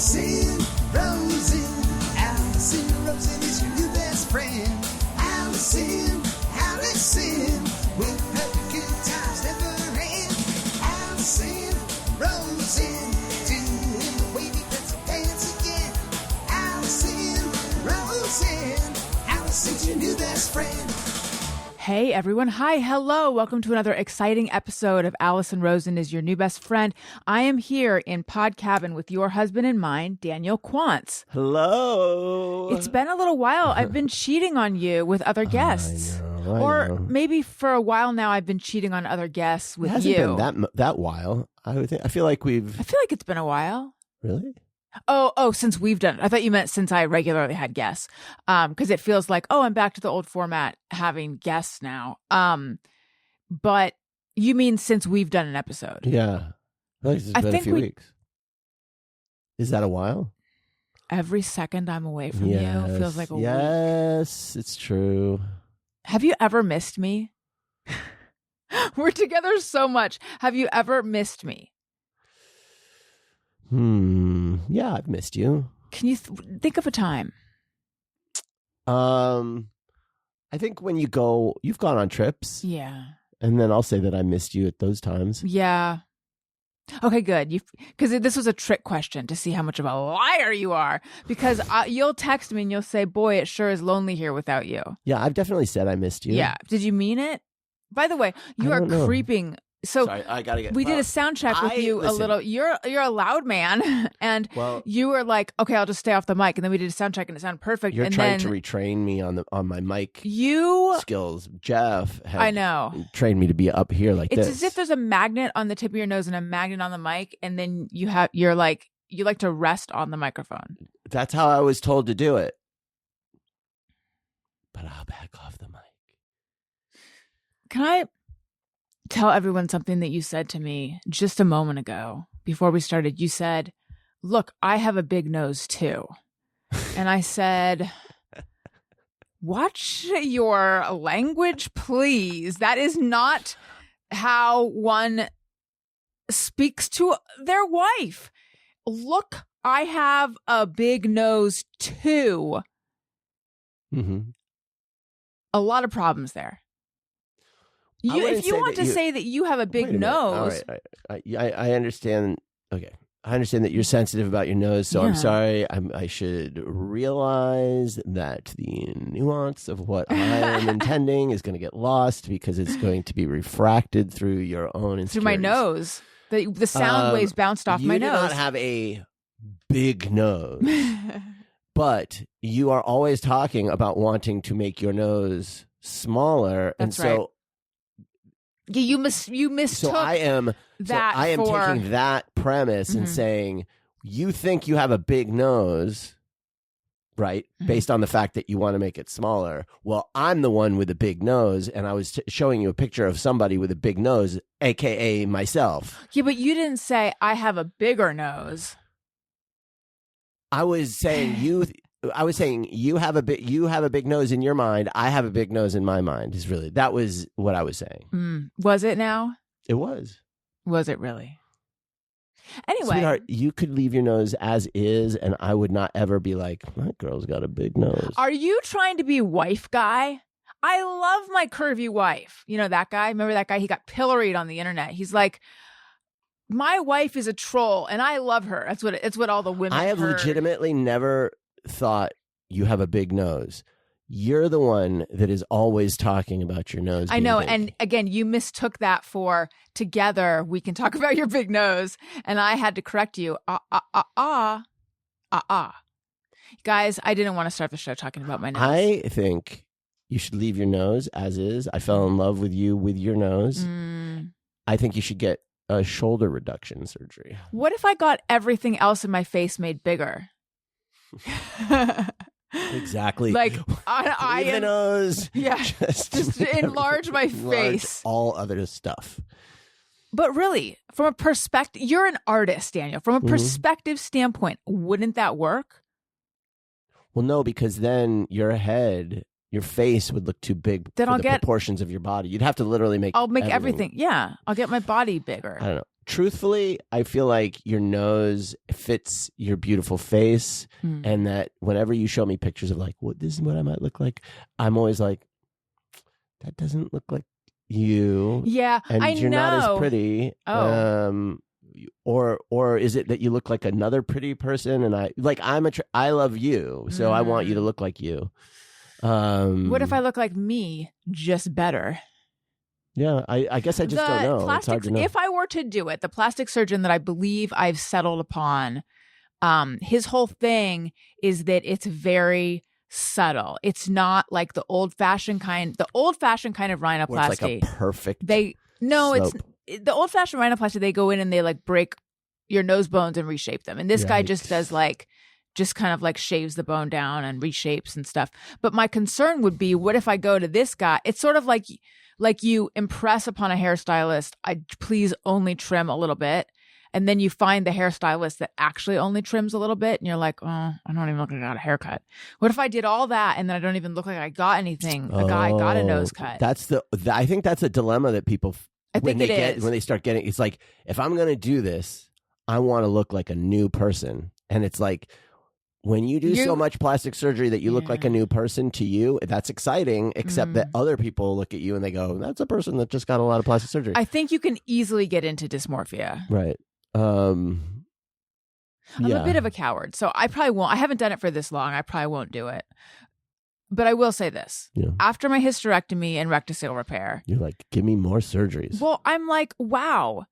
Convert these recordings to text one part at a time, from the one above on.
Alison Rosen is your new best friend. Alison, with her good times never end. Alison Rosen, doing the wavy pencil dance again. Alison Rosen, Alison's your new best friend. Hey everyone. Hi. Hello. Welcome to another exciting episode of Alison Rosen is your new best friend. I am here in Pod Cabin with your husband and mine, Daniel Quantz. Hello. It's been a little while. I've been cheating on you with other guests. I or know. maybe for a while now I've been cheating on other guests with it hasn't you. been that while. I feel like it's been a while. Really? Oh, since we've done it. I thought you meant since I regularly had guests. Because it feels like, I'm back to the old format, having guests now. But you mean since we've done an episode? Yeah. I feel like it's been a few weeks. Is that a while? Every second I'm away from you feels like a week. Yes, it's true. Have you ever missed me? We're together so much. Have you ever missed me? Yeah, I've missed you. Can you think of a time? I think when you've gone on trips. Yeah. And then I'll say that I missed you at those times. Yeah. Okay, good. Because this was a trick question to see how much of a liar you are. Because you'll text me and you'll say, boy, it sure is lonely here without you. Yeah, I've definitely said I missed you. Yeah. Did you mean it? By the way, you are creeping. So sorry, I gotta get. We did a sound check with you a little. You're a loud man, and you were like, "Okay, I'll just stay off the mic." And then we did a sound check, and it sounded perfect. You're and trying then to retrain me on my mic skills. Jeff, I know, trained me to be up here like this. this. It's as if there's a magnet on the tip of your nose and a magnet on the mic, and then you like to rest on the microphone. That's how I was told to do it. But I'll back off the mic. Can I tell everyone something that you said to me just a moment ago before we started? You said, "Look, I have a big nose too." And I said, "Watch your language, please. That is not how one speaks to their wife. Look, I have a big nose too." Mm-hmm. A lot of problems there. If you want to say that you have a big nose. All right. I understand. Okay. I understand that you're sensitive about your nose, so I'm sorry. I should realize that the nuance of what I am intending is going to get lost because it's going to be refracted through your own insecurities. Through my nose. The sound waves bounced off my nose. You do not have a big nose, but you are always talking about wanting to make your nose smaller. That's and so right. Yeah, you mistook So I am for... taking that premise and saying, you think you have a big nose, right? Mm-hmm. Based on the fact that you want to make it smaller. Well, I'm the one with a big nose, and I was showing you a picture of somebody with a big nose, aka myself. Yeah, but you didn't say I have a bigger nose. I was saying you have a big nose in your mind. I have a big nose in my mind. That was what I was saying. Was it now? It was. Was it really? Anyway, sweetheart, you could leave your nose as is, and I would not ever be like, that girl's got a big nose. Are you trying to be wife guy? I love my curvy wife. You know that guy? Remember that guy? He got pilloried on the internet. He's like, my wife is a troll, and I love her. It's what all the women I have heard. Legitimately never thought you have a big nose. You're the one that is always talking about your nose. I know. Big. And again, you mistook that for together we can talk about your big nose. And I had to correct you. Guys, I didn't want to start the show talking about my nose. I think you should leave your nose as is. I fell in love with you with your nose. I think you should get a shoulder reduction surgery. What if I got everything else in my face made bigger? Exactly. Like the nose. Yeah. Just enlarge my face. All other stuff. But really, from a perspective, you're an artist, Daniel. From a perspective standpoint, wouldn't that work? Well, no, because then your face would look too big then for the proportions of your body. You'd have to literally make everything. Yeah. I'll get my body bigger. I don't know. truthfully, I feel like your nose fits your beautiful face, and that whenever you show me pictures of like, what this is what I might look like, I'm always like, that doesn't look like you. Yeah, and you're not as pretty. Oh. Or is it that you look like another pretty person, and I love you, so I want you to look like you. What if I look like me, just better? Yeah, I guess I just don't know. It's hard to know. If I were to do it, the plastic surgeon that I believe I've settled upon, his whole thing is that it's very subtle. It's not like the old-fashioned kind. The old-fashioned kind of rhinoplasty. Where it's like a perfect. It's the old-fashioned rhinoplasty. They go in and they like break your nose bones and reshape them. And this guy just does just kind of like shaves the bone down and reshapes and stuff. But my concern would be, what if I go to this guy? It's sort of like you impress upon a hairstylist, please only trim a little bit. And then you find the hairstylist that actually only trims a little bit. And you're like, oh, I don't even look like I got a haircut. What if I did all that and then I don't even look like I got anything? A guy got a nose cut. I think that's a dilemma that people, when they start getting, it's like, if I'm going to do this, I want to look like a new person. And it's like, when you do so much plastic surgery that you look like a new person, to you, that's exciting, except that other people look at you and they go, that's a person that just got a lot of plastic surgery. I think you can easily get into dysmorphia. Right. I'm a bit of a coward, so I probably won't. I haven't done it for this long. I probably won't do it. But I will say this. Yeah. After my hysterectomy and rectocele repair. You're like, give me more surgeries. Well, I'm like, wow.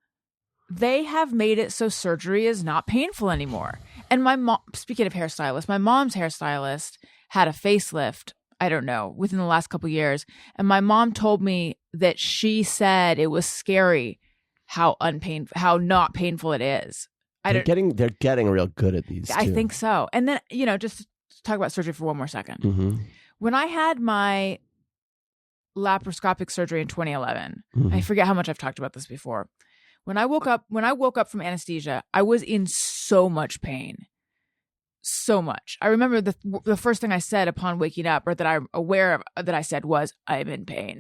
They have made it so surgery is not painful anymore. And my mom, speaking of hairstylist, my mom's hairstylist had a facelift, I don't know, within the last couple of years. And my mom told me that she said it was scary how not painful it is. They're getting real good at these, I too. think so. And then, just to talk about surgery for one more second. Mm-hmm. When I had my laparoscopic surgery in 2011, I forget how much I've talked about this before. When I woke up from anesthesia, I was in so much pain. So much. I remember the first thing I said upon waking up, or that I'm aware of that I said, was, I'm in pain.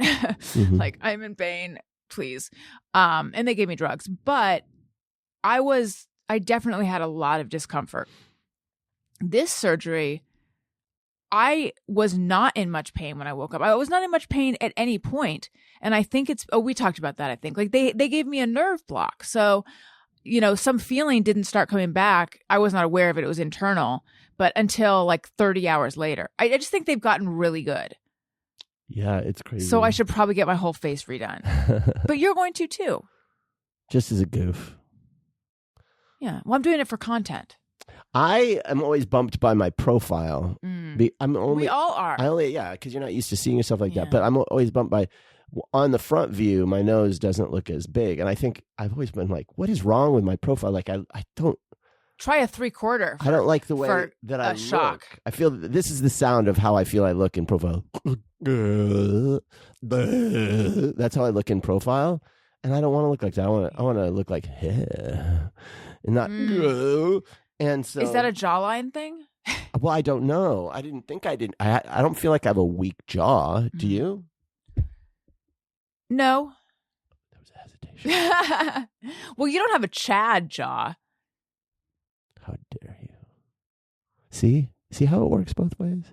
Like, I'm in pain, please. And they gave me drugs. But I definitely had a lot of discomfort. This surgery, I was not in much pain when I woke up. I was not in much pain at any point. And I think we talked about that, I think. Like they gave me a nerve block. So, some feeling didn't start coming back. I was not aware of it. It was internal. But until like 30 hours later. I just think they've gotten really good. Yeah, it's crazy. So I should probably get my whole face redone. But you're going to too. Just as a goof. Yeah. Well, I'm doing it for content. I am always bumped by my profile. We all are. Because you're not used to seeing yourself like that. But I'm always bumped by, on the front view, my nose doesn't look as big. And I think I've always been like, what is wrong with my profile? Like, I don't. Try a 3/4. I don't like the way that I look. I feel that this is the sound of how I feel I look in profile. That's how I look in profile. And I don't want to look like that. I want to look like, and not. And so, is that a jawline thing? Well, I don't know. I didn't think I did. I don't feel like I have a weak jaw. Do you? No. There was a hesitation. Well, you don't have a Chad jaw. How dare you? See how it works both ways?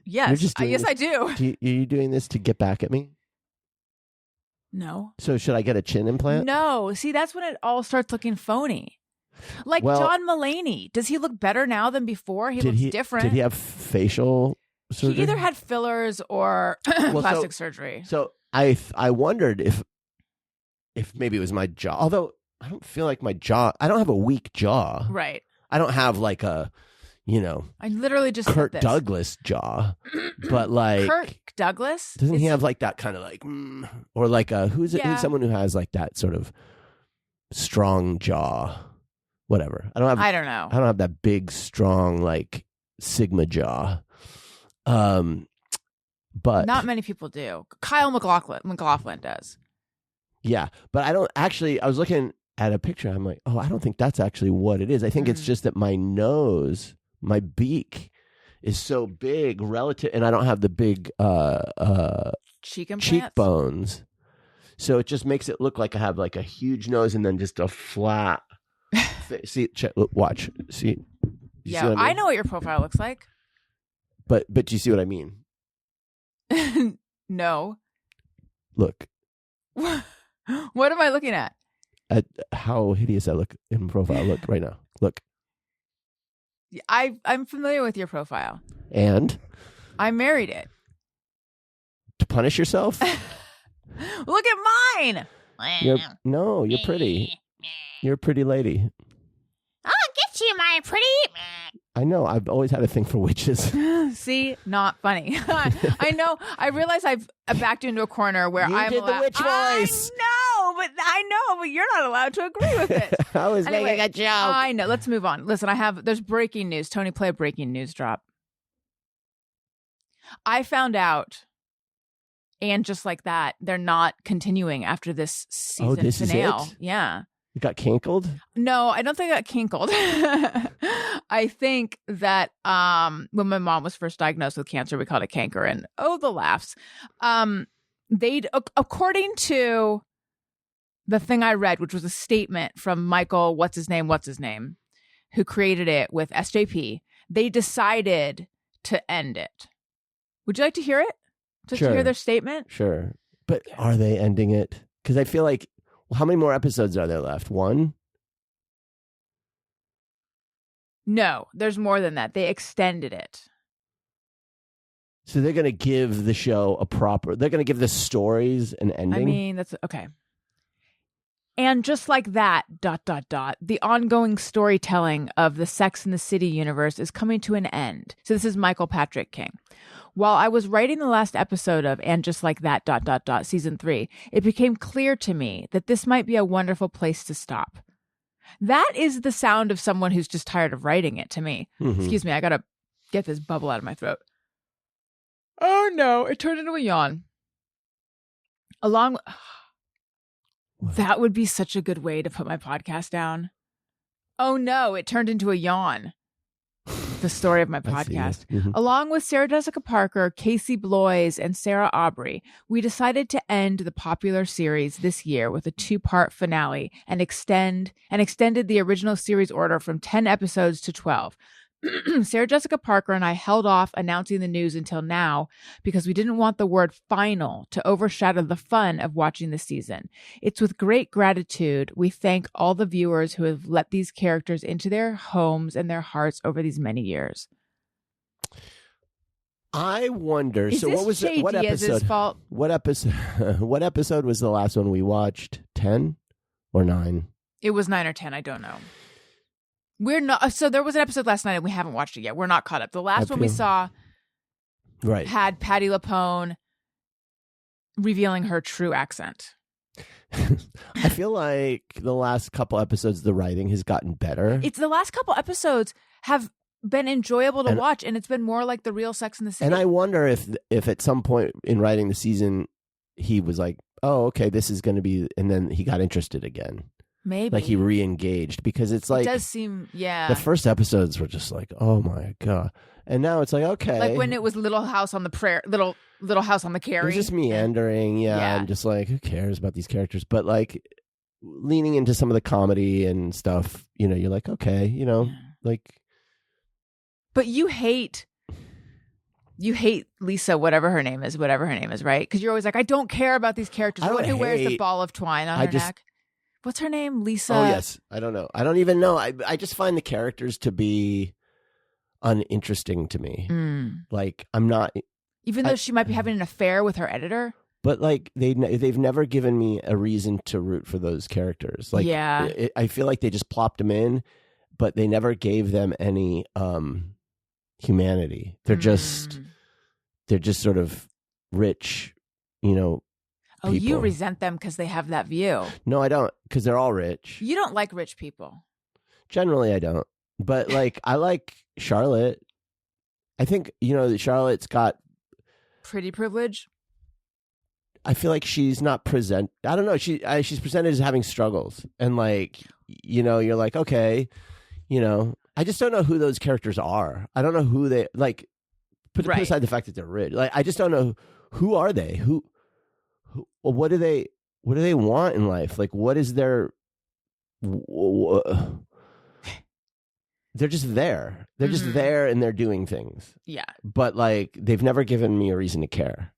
Yes. Yes, I do. Are you doing this to get back at me? No. So should I get a chin implant? No. See, that's when it all starts looking phony. Like John Mulaney. Does he look better now than before? He looks different. Did he have facial surgery? He either had fillers or plastic surgery. So I wondered if maybe it was my jaw. Although I don't feel like my jaw. I don't have a weak jaw. Right. I don't have like a, I literally just Kirk Douglas jaw. But like Kirk Douglas, doesn't he have like that kind of like, or like who's someone who has like that sort of strong jaw? Whatever. I don't know. I don't have that big, strong, like Sigma jaw. But not many people do. Kyle MacLachlan does. Yeah, but I don't actually. I was looking at a picture. I'm like, I don't think that's actually what it is. I think it's just that my nose, my beak, is so big relative, and I don't have the big cheekbones. So it just makes it look like I have like a huge nose and then just a flat. See, watch. See. You see what I know what your profile looks like. But do you see what I mean? No. Look. What am I looking at? At how hideous I look in profile. Look right now. Look. I'm familiar with your profile. And? I married it. To punish yourself? Look at mine. You're pretty. You're a pretty lady. I'll get you, my pretty. I know. I've always had a thing for witches. See, not funny. I know. I realize I've backed you into a corner where You I'm did the witch voice. I know, but you're not allowed to agree with it. I was making a joke. I know. Let's move on. Listen, there's breaking news. Tony, play a breaking news drop. I found out, and just like that, they're not continuing after this season this finale. is it? Yeah. You got cankled? No, I don't think I got kinkled. I think that when my mom was first diagnosed with cancer, we called it canker, and the laughs. According to the thing I read, which was a statement from Michael, what's his name, who created it with SJP, they decided to end it. Would you like to hear it? Just to hear their statement? Sure. But are they ending it? Because I feel like, how many more episodes are there left? One? No, there's more than that. They extended it. So they're going to give the show they're going to give the stories an ending? I mean, that's okay. And just like that, ... the ongoing storytelling of the Sex and the City universe is coming to an end. So this is Michael Patrick King. While I was writing the last episode of And Just Like That ... season 3, it became clear to me that this might be a wonderful place to stop. That is the sound of someone who's just tired of writing it to me. Mm-hmm. Excuse me, I got to get this bubble out of my throat. Oh no, it turned into a yawn. That would be such a good way to put my podcast down. Oh no, it turned into a yawn. The story of my podcast. Mm-hmm. Along with Sarah Jessica Parker, Casey Bloys, and Sarah Aubrey, we decided to end the popular series this year with a 2-part finale and extended the original series order from 10 episodes to 12. Sarah Jessica Parker and I held off announcing the news until now because we didn't want the word final to overshadow the fun of watching the season. It's with great gratitude we thank all the viewers who have let these characters into their homes and their hearts over these many years. I wonder. Is so this what was Jay what Diaz's episode? fault? What episode? What episode was the last one we watched? 10 or 9? It was 9 or 10. I don't know. We're not. So there was an episode last night and we haven't watched it yet. We're not caught up. The last one we saw had Patti LuPone revealing her true accent. I feel like the last couple episodes, the writing has gotten better. It's the last couple episodes have been enjoyable to watch, and it's been more like the real Sex and the City. And I wonder if at some point in writing the season, he was like, "Oh, okay, this is going to be," and then he got interested again. Maybe. Like he re-engaged, because it's like, it does seem, yeah. The first episodes were just like, oh my God. And now it's like, okay. Like when it was Little House on the Prairie, Little House on the Prairie. It was just meandering. Yeah. I'm just like, who cares about these characters? But like leaning into some of the comedy and stuff, you're like, okay, like. But you hate Lisa, whatever her name is, right? Because you're always like, I don't care about these characters. The one who wears the ball of twine on her neck. What's her name? Lisa? Oh, yes. I don't know. I don't even know. I just find the characters to be uninteresting to me. Like, I'm not... Even though she might be having an affair with her editor? But, like, they've never given me a reason to root for those characters. Like, yeah. I feel like they just plopped them in, but they never gave them any humanity. They're just sort of rich, Oh, people. you resent them because they have that view. No, I don't, because they're all rich. You don't like rich people. Generally, I don't. But, like, I like Charlotte. I think, Charlotte's got... Pretty privilege? I feel like she's not I don't know. She's presented as having struggles. And, like, you're like, okay, I just don't know who those characters are. I don't know who they... Like, put aside the fact that they're rich. Like, I just don't know who are they? What do they... what do they want in life? Like, what is their? They're just there. They're just there, and they're doing things. Yeah. But like, they've never given me a reason to care.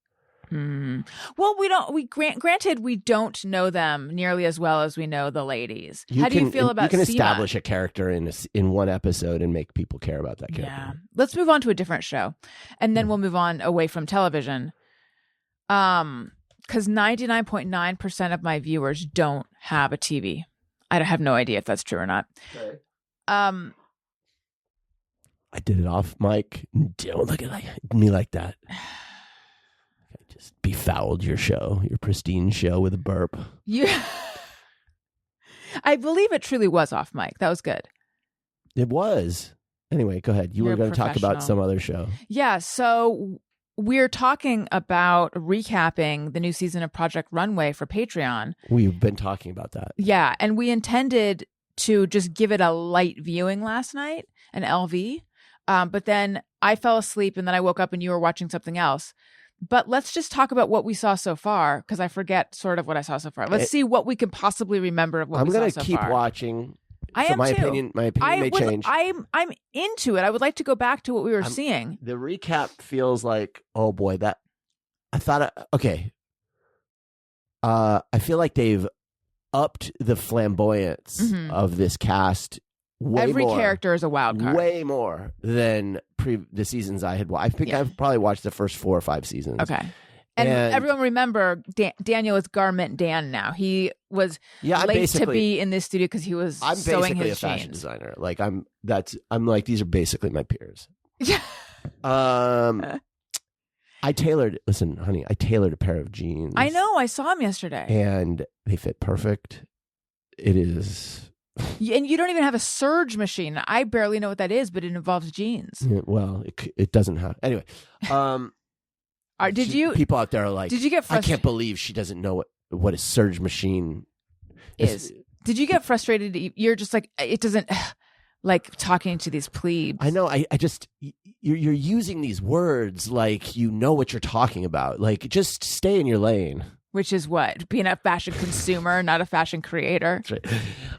Well, granted, we don't know them nearly as well as we know the ladies. How do you feel about? You can Seema? establish a character in one episode and make people care about that character. Yeah. Let's move on to a different show, and then we'll move on away from television. Because 99.9% of my viewers don't have a TV. I have no idea if that's true or not. Okay. I did it off mic. Don't look at me like that. I just befouled your show, your pristine show, with a burp. Yeah. I believe it truly was off mic. That was good. It was. Anyway, go ahead. You were going to talk about some other show. Yeah. So we're talking about recapping the new season of Project Runway for Patreon. We've been talking about that. Yeah. And we intended to just give it a light viewing last night, an LV. But then I fell asleep and then I woke up and you were watching something else. But let's just talk about what we saw so far, because I forget sort of what I saw so far. Let's see what we can possibly remember of what we saw so far. I'm going to keep watching. I am my too. opinion may change. I'm into it. I would like to go back to what we were seeing. The recap feels like, oh boy, that I thought. Okay, I feel like they've upped the flamboyance of this cast. Every character is a wild card. Way more than the seasons I had watched. I think I've probably watched the first 4 or 5 seasons. Okay. And everyone remember, Daniel is Garment Dan now. He was late to be in this studio because he was sewing his a fashion jeans. designer. Like I'm like, these are basically my peers. Yeah. I tailored a pair of jeans. I know. I saw him yesterday. And they fit perfect. It is. And you don't even have a surge machine. I barely know what that is, but it involves jeans. Yeah, well, it doesn't have. Anyway. People out there are like, did you get frustrated? I can't believe she doesn't know what a surge machine is. Did you get frustrated? You're just like, it doesn't, like talking to these plebes. I know. I just, you're using these words like you know what you're talking about. Like, just stay in your lane. Which is what? Being a fashion consumer, not a fashion creator. That's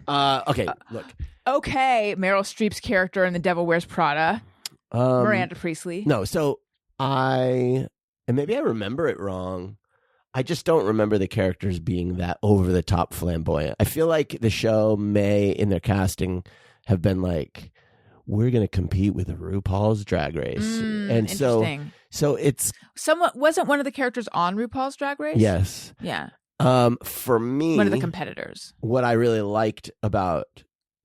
right. Okay, look. Okay, Meryl Streep's character in The Devil Wears Prada. Miranda Priestley. No, so and maybe I remember it wrong. I just don't remember the characters being that over-the-top flamboyant. I feel like the show may, in their casting, have been like, we're going to compete with RuPaul's Drag Race. And so it's... Wasn't one of the characters on RuPaul's Drag Race? Yes. Yeah. For me... One of the competitors. What I really liked about...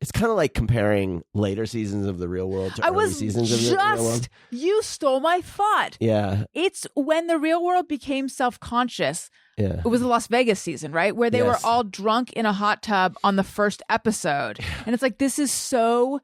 It's kind of like comparing later seasons of The Real World to early seasons of The Real World. You stole my thought. Yeah. It's when The Real World became self-conscious. Yeah. It was the Las Vegas season, right? Where they were all drunk in a hot tub on the first episode. And it's like, this is so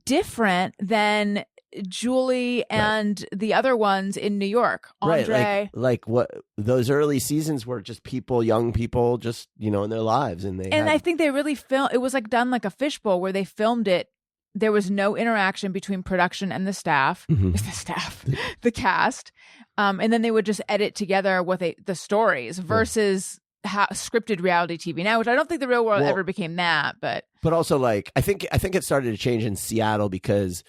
different than Julie and the other ones in New York. Andre. Right. Like what those early seasons were just young people just, in their lives. I think they really it was like done like a fishbowl where they filmed it. There was no interaction between production and the staff, the cast. And then they would just edit together the stories versus scripted reality TV now, which I don't think The Real World ever became that. But also, like, I think it started to change in Seattle because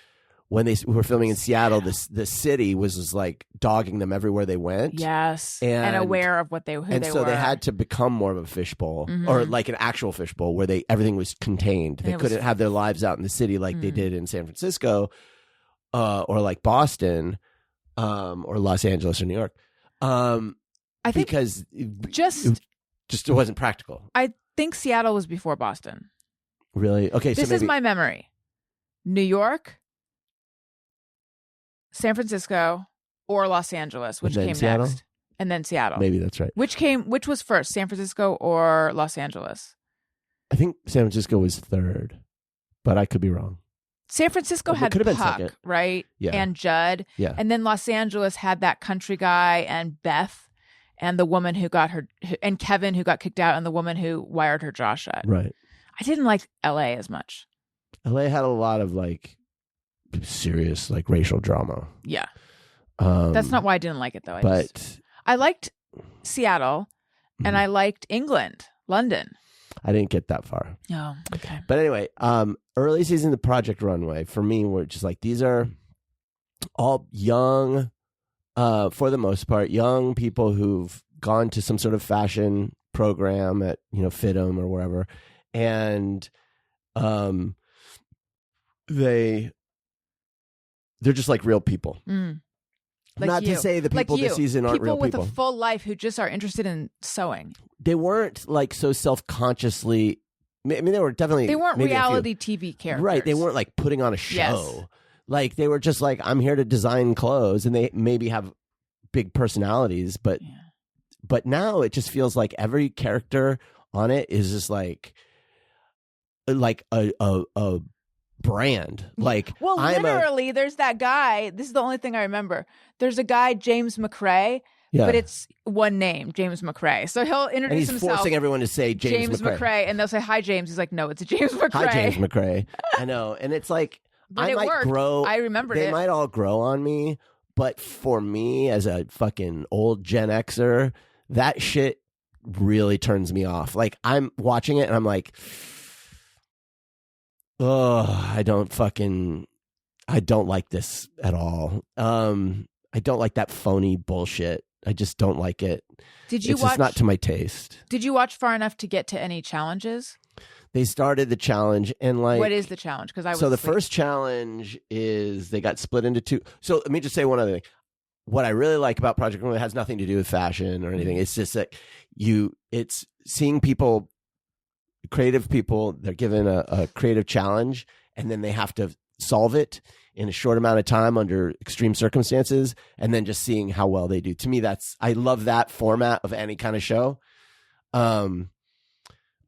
when they were filming in Seattle, the city was like dogging them everywhere they went. Yes, and aware of who they were. And so they had to become more of a fishbowl, or like an actual fishbowl where everything was contained. They couldn't have their lives out in the city like they did in San Francisco, or like Boston, or Los Angeles or New York. I think because it wasn't practical. I think Seattle was before Boston. Really? Okay, this is my memory. New York, San Francisco, or Los Angeles, which came Seattle? next, and then Seattle. Maybe that's right. Which was first, San Francisco or Los Angeles? I think San Francisco was third, but I could be wrong. San Francisco had Puck, right? Yeah. And Judd. Yeah. And then Los Angeles had that country guy and Beth and the woman who got and Kevin who got kicked out and the woman who wired her jaw shut. Right. I didn't like LA as much. LA had a lot of like serious like racial drama. Yeah. That's not why I didn't like it though. I liked Seattle and I liked England. London. I didn't get that far. Oh, okay. But anyway, early season of Project Runway for me were just like, these are all young, for the most part, young people who've gone to some sort of fashion program at, FITM or wherever. And they're just like real people. Like Not you. to say the people like this season aren't real people. People with a full life who just are interested in sewing. They weren't like so self-consciously. I mean, they were definitely. They weren't reality TV characters. Right. They weren't like putting on a show. Yes. Like they were just like, I'm here to design clothes, and they maybe have big personalities, but now it just feels like every character on it is just like a brand. Like, well, literally, there's that guy. This is the only thing I remember. There's a guy, James McRae, but it's one name, James McRae. So he'll introduce and he's himself. forcing everyone to say James McRae. And they'll say, "Hi, James." He's like, "No, it's James McRae." Hi, James McRae. I know, and it's like but I might worked. grow. I remembered they it. might all grow on me, but for me, as a fucking old Gen Xer, that shit really turns me off. Like I'm watching it, and I'm like, oh, I don't like this at all. I don't like that phony bullshit. I just don't like it. It's just not to my taste. Did you watch far enough to get to any challenges? They started the challenge, and like, what is the challenge? Because the first challenge is they got split into two. So let me just say one other thing. What I really like about Project Runway has nothing to do with fashion or anything. It's just that it's seeing people, creative people. They're given a creative challenge, and then they have to solve it in a short amount of time under extreme circumstances, and then just seeing how well they do. To me, I love that format of any kind of show.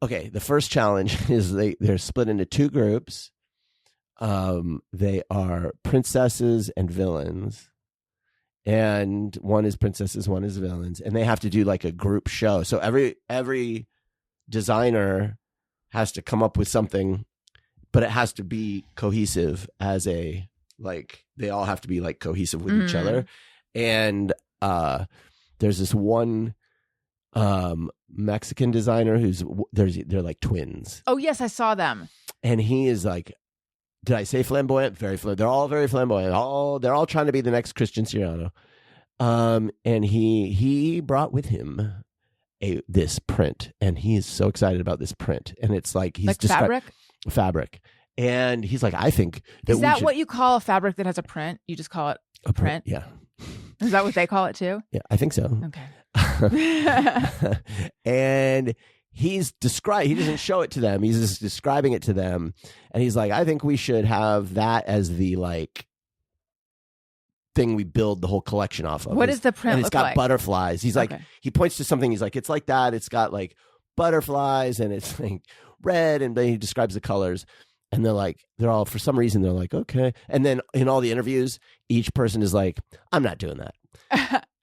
Okay, the first challenge is they're split into two groups. They are princesses and villains, and one is princesses, one is villains, and they have to do like a group show. So every designer has to come up with something, but it has to be cohesive as they all have to be like cohesive with each other. And there's this one Mexican designer they're like twins. Oh yes, I saw them. And he is like, did I say flamboyant? Very flamboyant. They're all very flamboyant. They're all trying to be the next Christian Siriano. And he brought with him this print, and he is so excited about this print. And it's like he's like fabric. And he's like, I think that is that what you call a fabric that has a print? You just call it a print? Yeah. Is that what they call it too? Yeah, I think so. Okay. And he doesn't show it to them. He's just describing it to them. And he's like, I think we should have that as the like thing we build the whole collection off of. What does the print and it's look got like? butterflies. He's like, he points to something. He's like, it's like that. It's got like butterflies, and it's like red. And then he describes the colors. And they're all, for some reason, they're like, okay. And then in all the interviews, each person is like, I'm not doing that.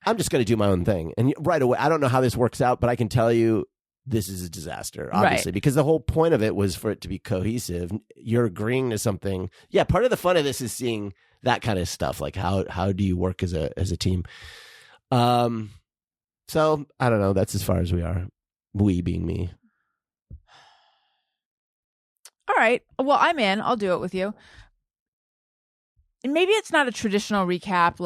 I'm just going to do my own thing. And right away, I don't know how this works out, but I can tell you this is a disaster, obviously, because the whole point of it was for it to be cohesive. You're agreeing to something. Yeah, part of the fun of this is seeing that kind of stuff. Like how do you work as a team? So I don't know. That's as far as we are. We being me. All right. Well, I'm in. I'll do it with you. And maybe it's not a traditional recap,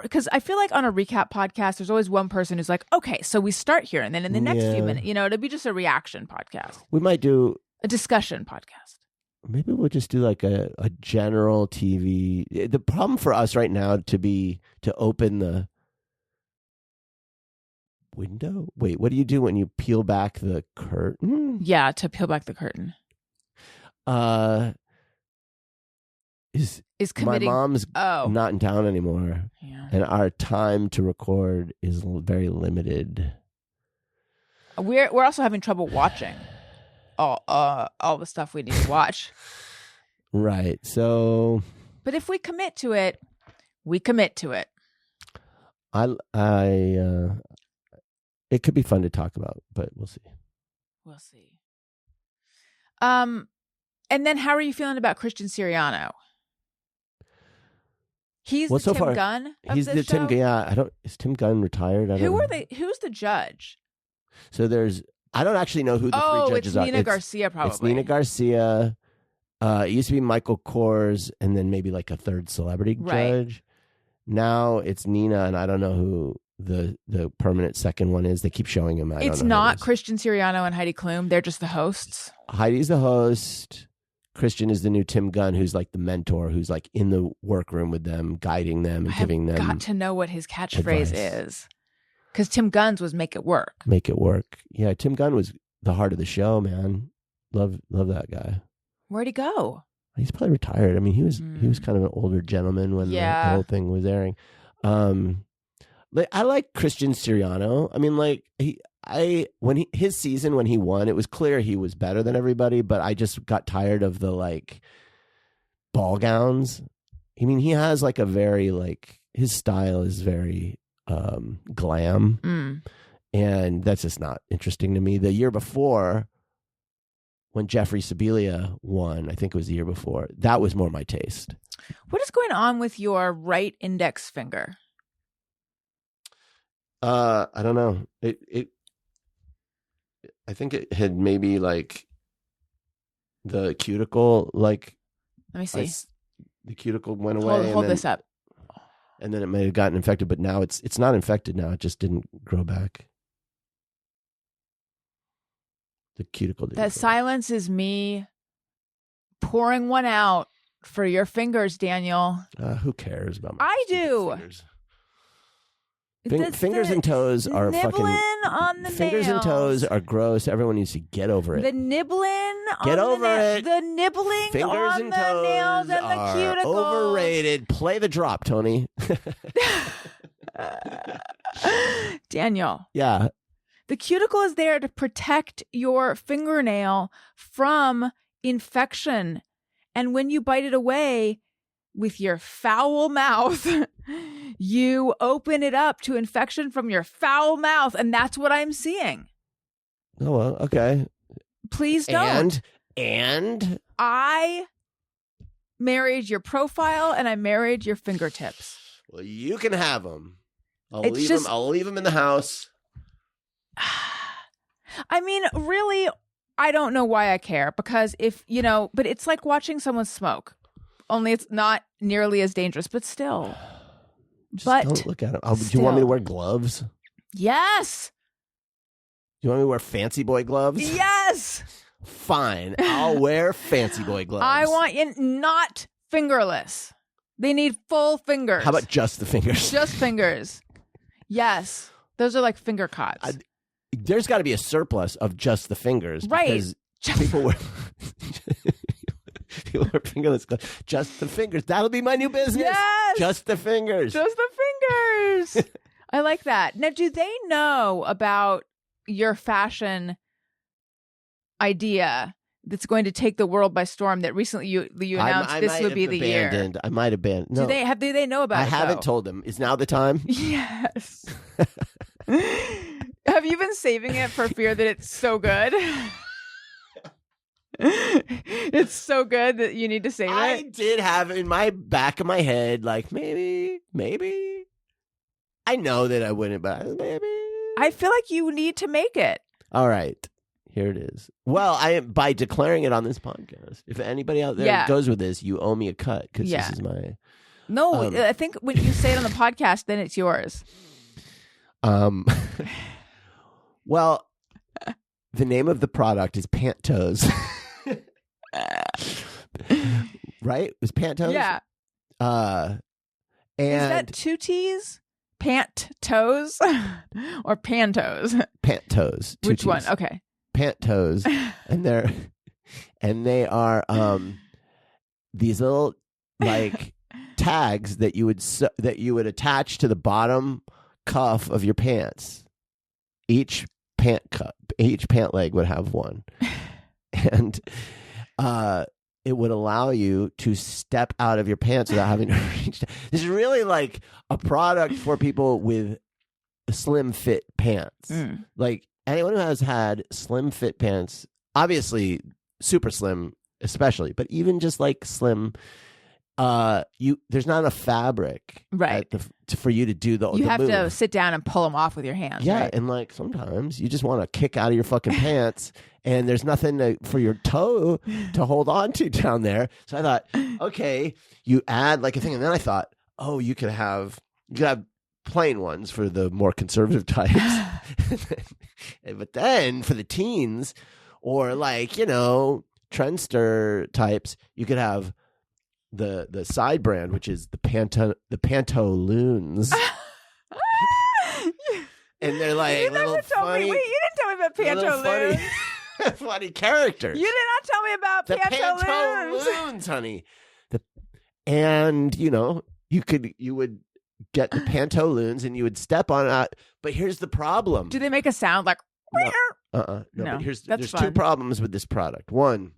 because I feel like on a recap podcast, there's always one person who's like, okay, so we start here. And then in the next few minutes, it'll be just a reaction podcast. We might do a discussion podcast. Maybe we'll just do like a general TV. The problem for us right now to open the window. Wait, what do you do when you peel back the curtain? Yeah, to peel back the curtain. Is committing. My mom's not in town anymore, and our time to record is very limited. We're also having trouble watching all the stuff we need to watch. Right. So, but if we commit to it, we commit to it. It could be fun to talk about, but we'll see. We'll see. And then how are you feeling about Christian Siriano? He's the Tim Gunn of he's this the show? Tim. Yeah, is Tim Gunn retired? Who are they? Who's the judge? So there's I don't actually know who the three judges it's are. Nina Garcia, probably. It's Nina Garcia. It used to be Michael Kors and then maybe like a third celebrity judge. Now it's Nina, and I don't know who the permanent second one is. They keep showing him. It's not Christian Siriano and Heidi Klum. They're just the hosts. Heidi's the host. Christian is the new Tim Gunn, who's like the mentor, who's like in the workroom with them, guiding them and giving them. Got to know what his catchphrase is, because Tim Gunn's was "Make it work." Make it work. Yeah, Tim Gunn was the heart of the show, man. Love that guy. Where'd he go? He's probably retired. I mean, he was kind of an older gentleman when the whole thing was airing. I like Christian Siriano. I mean, like his season when he won, it was clear he was better than everybody, but I just got tired of the like ball gowns. I mean, he has like a very like his style is very glam, and that's just not interesting to me. The year before, when Jeffrey Sibilia won, I think it was the year before, that was more my taste. What is going on with your right index finger? I don't know. I think it had maybe like the cuticle, like let me see. The cuticle went away. Hold this up. And then it may have gotten infected, but now it's not infected now. It just didn't grow back. The cuticle didn't. That silence is me pouring one out for your fingers, Daniel. Who cares about my I do. Fingers. Fingers and toes are nibbling fucking. On the fingers nails. And toes are gross. Everyone needs to get over it. The nibbling. Get on over it. The nibbling fingers on and the toes nails and the are cuticles. overrated. Play the drop, Tony. Daniel. Yeah. The cuticle is there to protect your fingernail from infection. And when you bite it away with your foul mouth, you open it up to infection from your foul mouth. And that's what I'm seeing. Oh, well, okay. Please don't. And I married your profile and I married your fingertips. Well, you can have them. I'll leave them in the house. I mean, really, I don't know why I care, because but it's like watching someone smoke, only it's not nearly as dangerous, but still. Don't look at them. Do you want me to wear gloves? Yes. Do you want me to wear fancy boy gloves? Yes. Fine. I'll wear fancy boy gloves. I want you not fingerless. They need full fingers. How about just the fingers? Just fingers. Yes. Those are like finger cots. There's got to be a surplus of just the fingers. Right. Because people wear fingerless gloves. Just the fingers. That'll be my new business. Yes. Just the fingers. Just the fingers. I like that. Now, do they know about your fashion idea that's going to take the world by storm that recently you announced this would be the year? I might have been. No. Do they know about it? I haven't told them. Is now the time? Yes. Have you been saving it for fear that it's so good? It's so good that you need to save it? I did have in my back of my head, like, maybe. I know that I wouldn't, but maybe. I feel like you need to make it. All right. Here it is. Well, by declaring it on this podcast, if anybody out there goes with this, you owe me a cut, because this is my... No, I think when you say it on the podcast, then it's yours. Well, the name of the product is Pant Toes. Right? It was Pant Toes? Yeah. And is that two T's? Pant Toes or Pantos? Pant Toes. Which one? Okay. Pant Toes. And they are these little like tags that you would attach to the bottom cuff of your pants. Each pant leg would have one. And it would allow you to step out of your pants without having to reach down. This is really like a product for people with slim fit pants. Like anyone who has had slim fit pants, obviously super slim especially, but even just like slim, there's not enough fabric, Right. for you to do the. You the have move. to sit down and pull them off with your hands. Yeah, right? and like sometimes you just want to kick out of your fucking pants, and there's nothing for your toe to hold on to down there. So I thought, okay, you add like a thing, and then I thought, oh, you could have plain ones for the more conservative types, but then for the teens or like trendster types, you could have the side brand, which is the Pantaloons. And they're like you little never told funny. me. Wait, you didn't tell me about Pantaloons. Funny characters. You did not tell me about The Pantaloons. Pantaloons, honey. And you would get the Pantaloons and you would step on it. But here's the problem. Do they make a sound like? No. No, But there's fun. two problems with this product. One,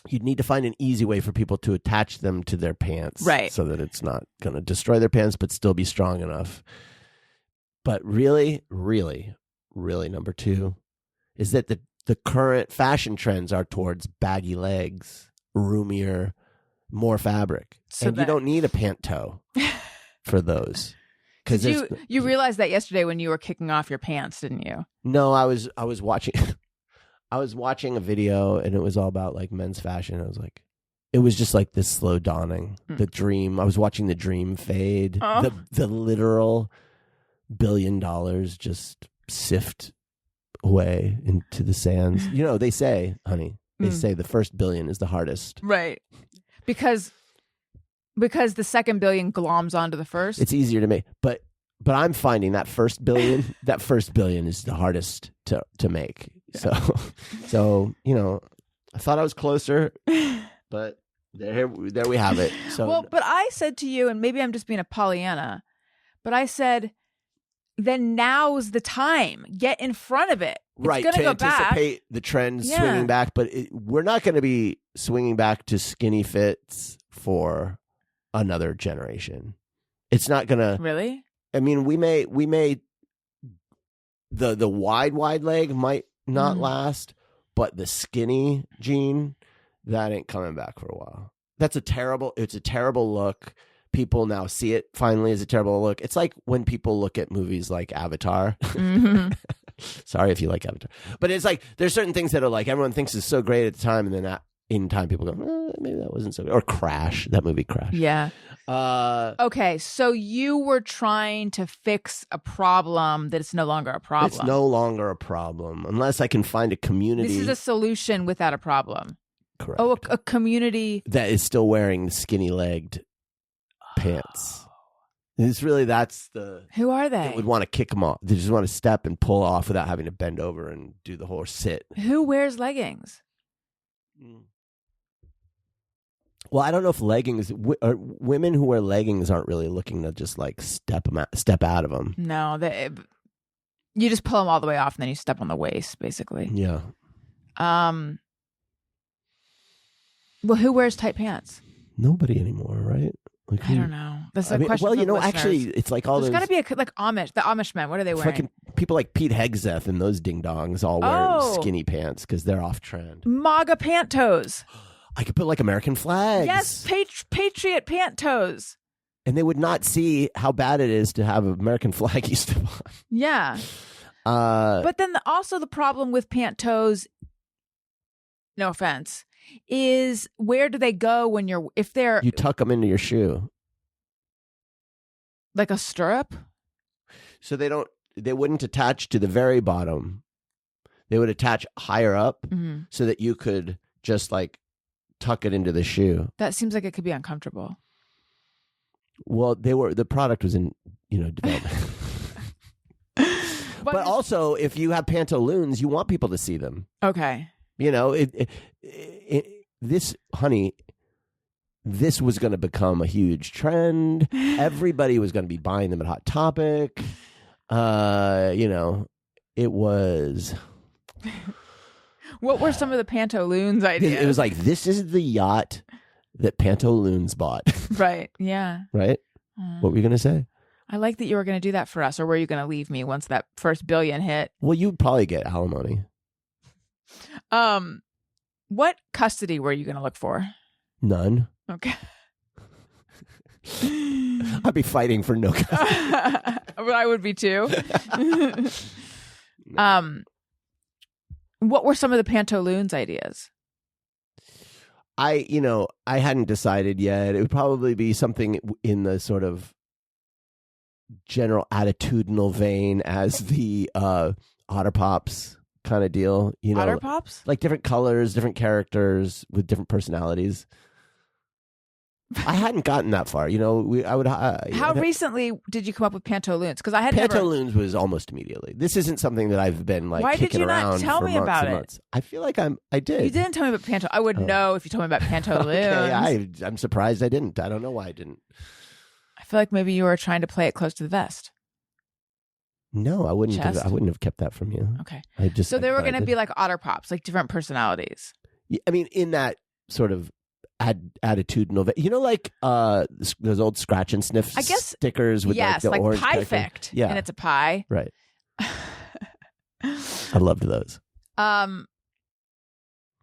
you'd need to find an easy way for people to attach them to their pants, Right? So that it's not going to destroy their pants, but still be strong enough. But really, really, really, number two is that the current fashion trends are towards baggy legs, roomier, more fabric, So and you don't need a pant toe for those. Did you realized that yesterday when you were kicking off your pants, didn't you? No, I was watching I was watching a video and it was all about like men's fashion. I was like, it was just like this slow dawning, the dream. I was watching the dream fade, the literal $1 billion just sift away into the sands. They say, honey, they say the first billion is the hardest. Right. Because the second billion gloms onto the first. It's easier to make, but I'm finding that first billion is the hardest to make. Yeah. So I thought I was closer, but there we have it. So well, but I said to you, and maybe I'm just being a Pollyanna, but I said, then now's the time. Get in front of it. It's right, gonna to go anticipate back. the trend swinging back, but we're not going to be swinging back to skinny fits for another generation. It's not going to really. I mean, we may the wide leg might not last, but the skinny jean, that ain't coming back for a while. It's a terrible look. People now see it finally as a terrible look. It's like when people look at movies like Avatar. Mm-hmm. Sorry if you like Avatar, but it's like there's certain things that are like everyone thinks is so great at the time, and then in time people go, maybe that wasn't so good. Or Crash, that movie Crash. Yeah. Okay, so you were trying to fix a problem that it's no longer a problem. It's no longer a problem unless I can find a community. This is a solution without a problem. Correct. Oh, a community that is still wearing the skinny-legged pants. It's really Who are they? They would want to kick them off. They just want to step and pull off without having to bend over and do the whole sit. Who wears leggings? Well, I don't know if leggings. Women who wear leggings aren't really looking to just like step out of them. No, you just pull them all the way off and then you step on the waist, basically. Yeah. Well, who wears tight pants? Nobody anymore, right? Like I don't know. That's a question. Well, for listeners. actually, it's like all There's those. got to be the Amish men. What are they wearing? Fucking people like Pete Hegseth and those ding dongs all wear skinny pants because they're off trend. MAGA pant toes. I could put like American flags. Yes, patriot pant toes. And they would not see how bad it is to have an American flag you step on. Yeah. But then also the problem with pant toes, no offense, is where do they go when you tuck them into your shoe. Like a stirrup? So they wouldn't attach to the very bottom. They would attach higher up so that you could just like tuck it into the shoe. That seems like it could be uncomfortable. Well, the product was in, development. But also, if you have pantaloons, you want people to see them. Okay. This was going to become a huge trend. Everybody was going to be buying them at Hot Topic. It was. What were some of the pantaloons ideas? It was like, this is the yacht that Pantaloons bought. Right. Yeah. Right? What were you going to say? I like that you were going to do that for us, or were you going to leave me once that first billion hit? Well, you'd probably get alimony. What custody were you going to look for? None. Okay. I'd be fighting for no. But I would be too. What were some of the pantaloons ideas? I hadn't decided yet. It would probably be something in the sort of general attitudinal vein as the Otter Pops kind of deal. Otter Pops? Like different colors, different characters with different personalities. I hadn't gotten that far. I would. How recently did you come up with pantaloons? Because I had pantaloons was almost immediately. This isn't something that I've been like. Why did kicking you not around tell for me months about and it? months. I feel like I did. You didn't tell me about pantaloons. I would know if you told me about pantaloons. Okay, I'm surprised I didn't. I don't know why I didn't. I feel like maybe you were trying to play it close to the vest. No, I wouldn't. Chest? I wouldn't have kept that from you. Okay. So they were going to be like Otter Pops, like different personalities. Yeah, I mean, in that sort of attitudinal, like those old scratch and sniff stickers with yes, like the orange Pie character. Fict. Yeah, and it's a pie. Right. I loved those.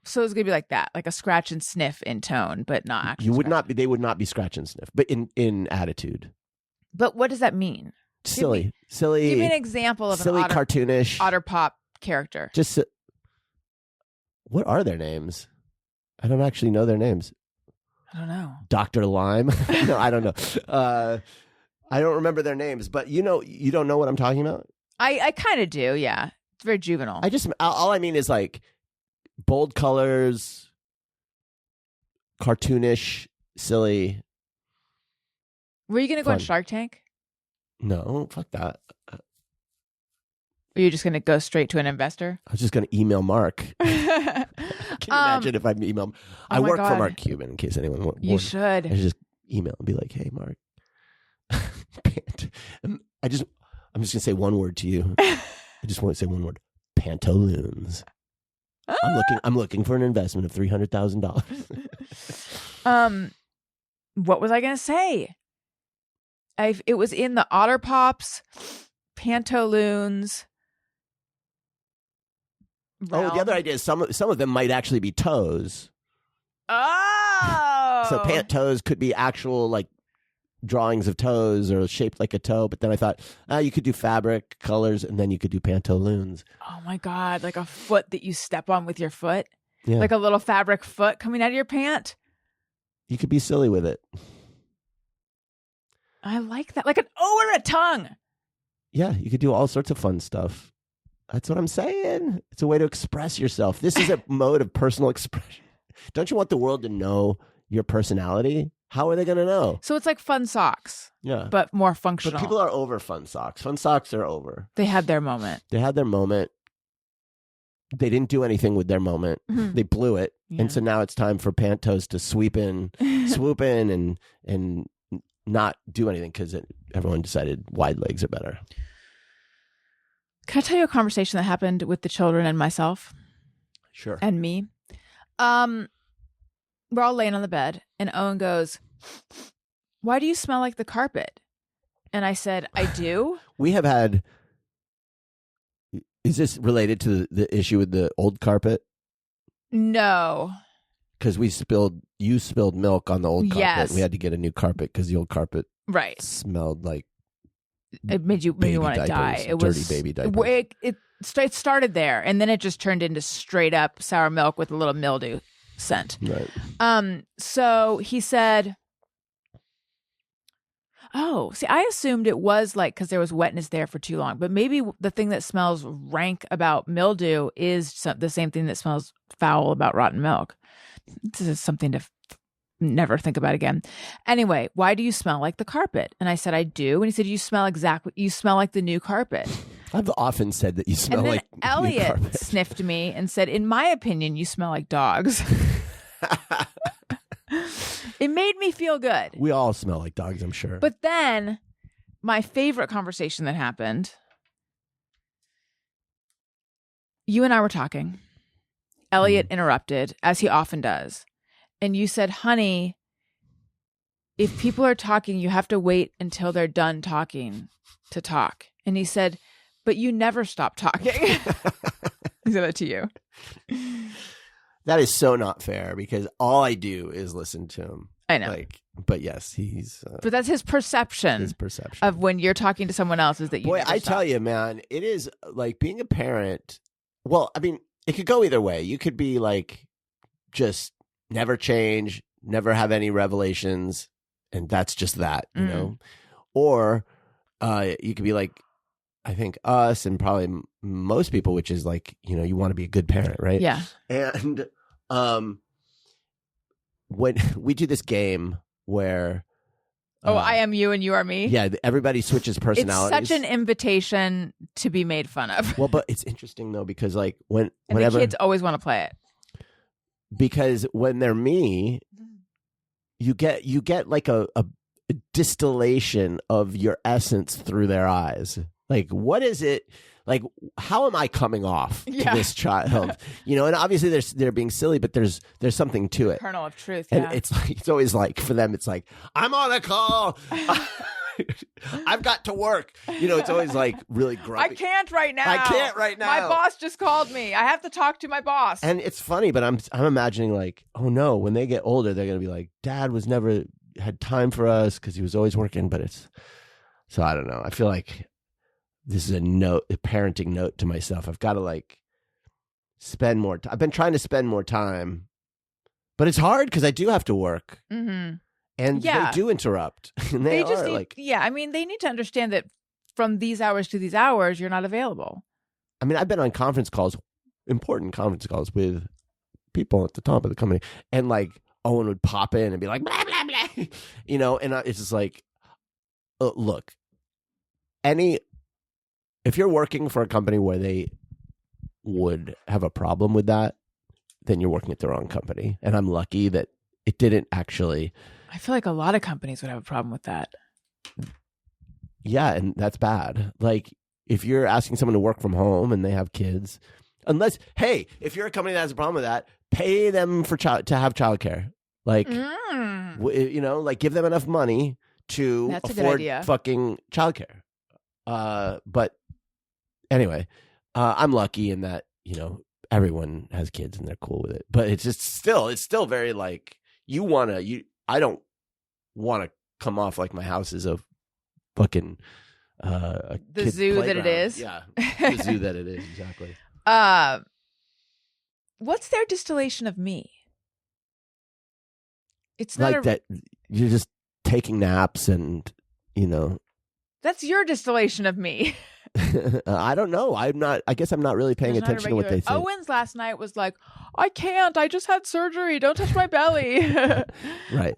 So it's gonna be like that, like a scratch and sniff in tone, but not actually. You would not be. They would not be scratch and sniff, but in attitude. But what does that mean? Silly. Give me an example of silly, an cartoonish Otter Pop character. Just what are their names? I don't actually know their names. I don't know. Dr. Lime? No, I don't know. I don't remember their names, but you don't know what I'm talking about? I kind of do, yeah. It's very juvenile. All I mean is like bold colors, cartoonish, silly. Were you going to go on Fun. Shark Tank? No, fuck that. Or are you just going to go straight to an investor? I was just going to email Mark. Can you imagine if I email him? I work for Mark Cuban, in case anyone wants. You should. I should just email and be like, hey, Mark. I'm just going to say one word to you. I just want to say one word. Pantaloons. I'm looking for an investment of $300,000. What was I going to say? It was in the Otter Pops, Pantaloons. Oh, the other idea is some of them might actually be toes. Oh, So pant toes could be actual like drawings of toes or shaped like a toe. But then I thought, you could do fabric colors, and then you could do pantaloons. Oh my God! Like a foot that you step on with your foot, Yeah. like a little fabric foot coming out of your pant. You could be silly with it. I like that. Like an O or a tongue. Yeah, you could do all sorts of fun stuff. That's what I'm saying. It's a way to express yourself. This is a mode of personal expression. Don't you want the world to know your personality? How are they going to know? So it's like fun socks, Yeah. but more functional. But people are over fun socks. Fun socks are over. They had their moment. They had their moment. They didn't do anything with their moment. Mhm. They blew it. Yeah. And so now it's time for pant toes to swoop in and not do anything because everyone decided wide legs are better. Can I tell you a conversation that happened with the children and myself Sure. and me? We're all laying on the bed, and Owen goes, "Why do you smell like the carpet?" And I said, "I do." We have had. Is this related to the issue with the old carpet? No. Because you spilled milk on the old carpet. Yes. We had to get a new carpet because the old carpet Right. smelled like It made you baby want to die. diapers, It dirty was baby diapers. It started there, and then it just turned into straight up sour milk with a little mildew scent. Right. So he said, "Oh, see, I assumed it was like because there was wetness there for too long, but maybe the thing that smells rank about mildew is the same thing that smells foul about rotten milk." This is something to never think about again. Anyway, why do you smell like the carpet? And I said, "I do." And he said, you smell like the new carpet. I've often said that you smell And then like new Elliot carpet. sniffed me and said, "In my opinion, you smell like dogs." It made me feel good. We all smell like dogs, I'm sure. But then my favorite conversation that happened, you and I were talking. Elliot interrupted, as he often does. And you said, "Honey, if people are talking, you have to wait until they're done talking to talk." And he said, "But you never stop talking." He said that to you. That is so not fair because all I do is listen to him. I know. Like But yes, he's. But that's his perception. His perception of when you're talking to someone else is that you. Boy, never I stop. tell you, man, it is like being a parent. Well, I mean, it could go either way. You could be like, just never change, never have any revelations, and that's just that, you know. Or you could be like, I think us and probably most people, which is like, you know, you want to be a good parent, right? Yeah. And when we do this game where I am you and you are me. yeah, everybody switches personalities. It's such an invitation to be made fun of. Well, but it's interesting though, because like and whenever the kids always want to play it. Because when they're me, you get like a distillation of your essence through their eyes. Like, what is it? Like, how am I coming off to this child? You know, and obviously they're being silly, but there's something to it. Kernel of truth. And Yeah. it's always like, for them, it's like, I'm on a call. I've got to work. You know, it's always like really grumpy. I can't right now. My boss just called me. I have to talk to my boss. And it's funny, but I'm imagining like, oh no, when they get older, they're gonna be like, Dad was never had time for us because he was always working. But it's so I don't know. I feel like this is a parenting note to myself. I've got to like spend more time. I've been trying to spend more time, but it's hard because I do have to work. Mm-hmm. And they do interrupt. And they just are need, like, I mean, they need to understand that from these hours to these hours, you're not available. I mean, I've been on conference calls, important conference calls with people at the top of the company, and like Owen would pop in and be like, blah, blah, blah, you know, and it's just like, look, if you're working for a company where they would have a problem with that, then you're working at the wrong company. And I'm lucky that it didn't actually. I feel like a lot of companies would have a problem with that. Yeah, and that's bad. Like, if you're asking someone to work from home and they have kids, if you're a company that has a problem with that, pay them to have childcare. Like, you know, like give them enough money to afford fucking childcare. But anyway, I'm lucky in that, you know, everyone has kids and they're cool with it. But it's still very like, I don't want to come off like my house is a fucking the zoo playground. that it is. Yeah, the zoo that it is, exactly. What's their distillation of me? It's not like that you're just taking naps and, you know. That's your distillation of me. I don't know. I guess I'm not really paying attention to what they say. Owen's last night was like, I can't. I just had surgery. Don't touch my belly. Right.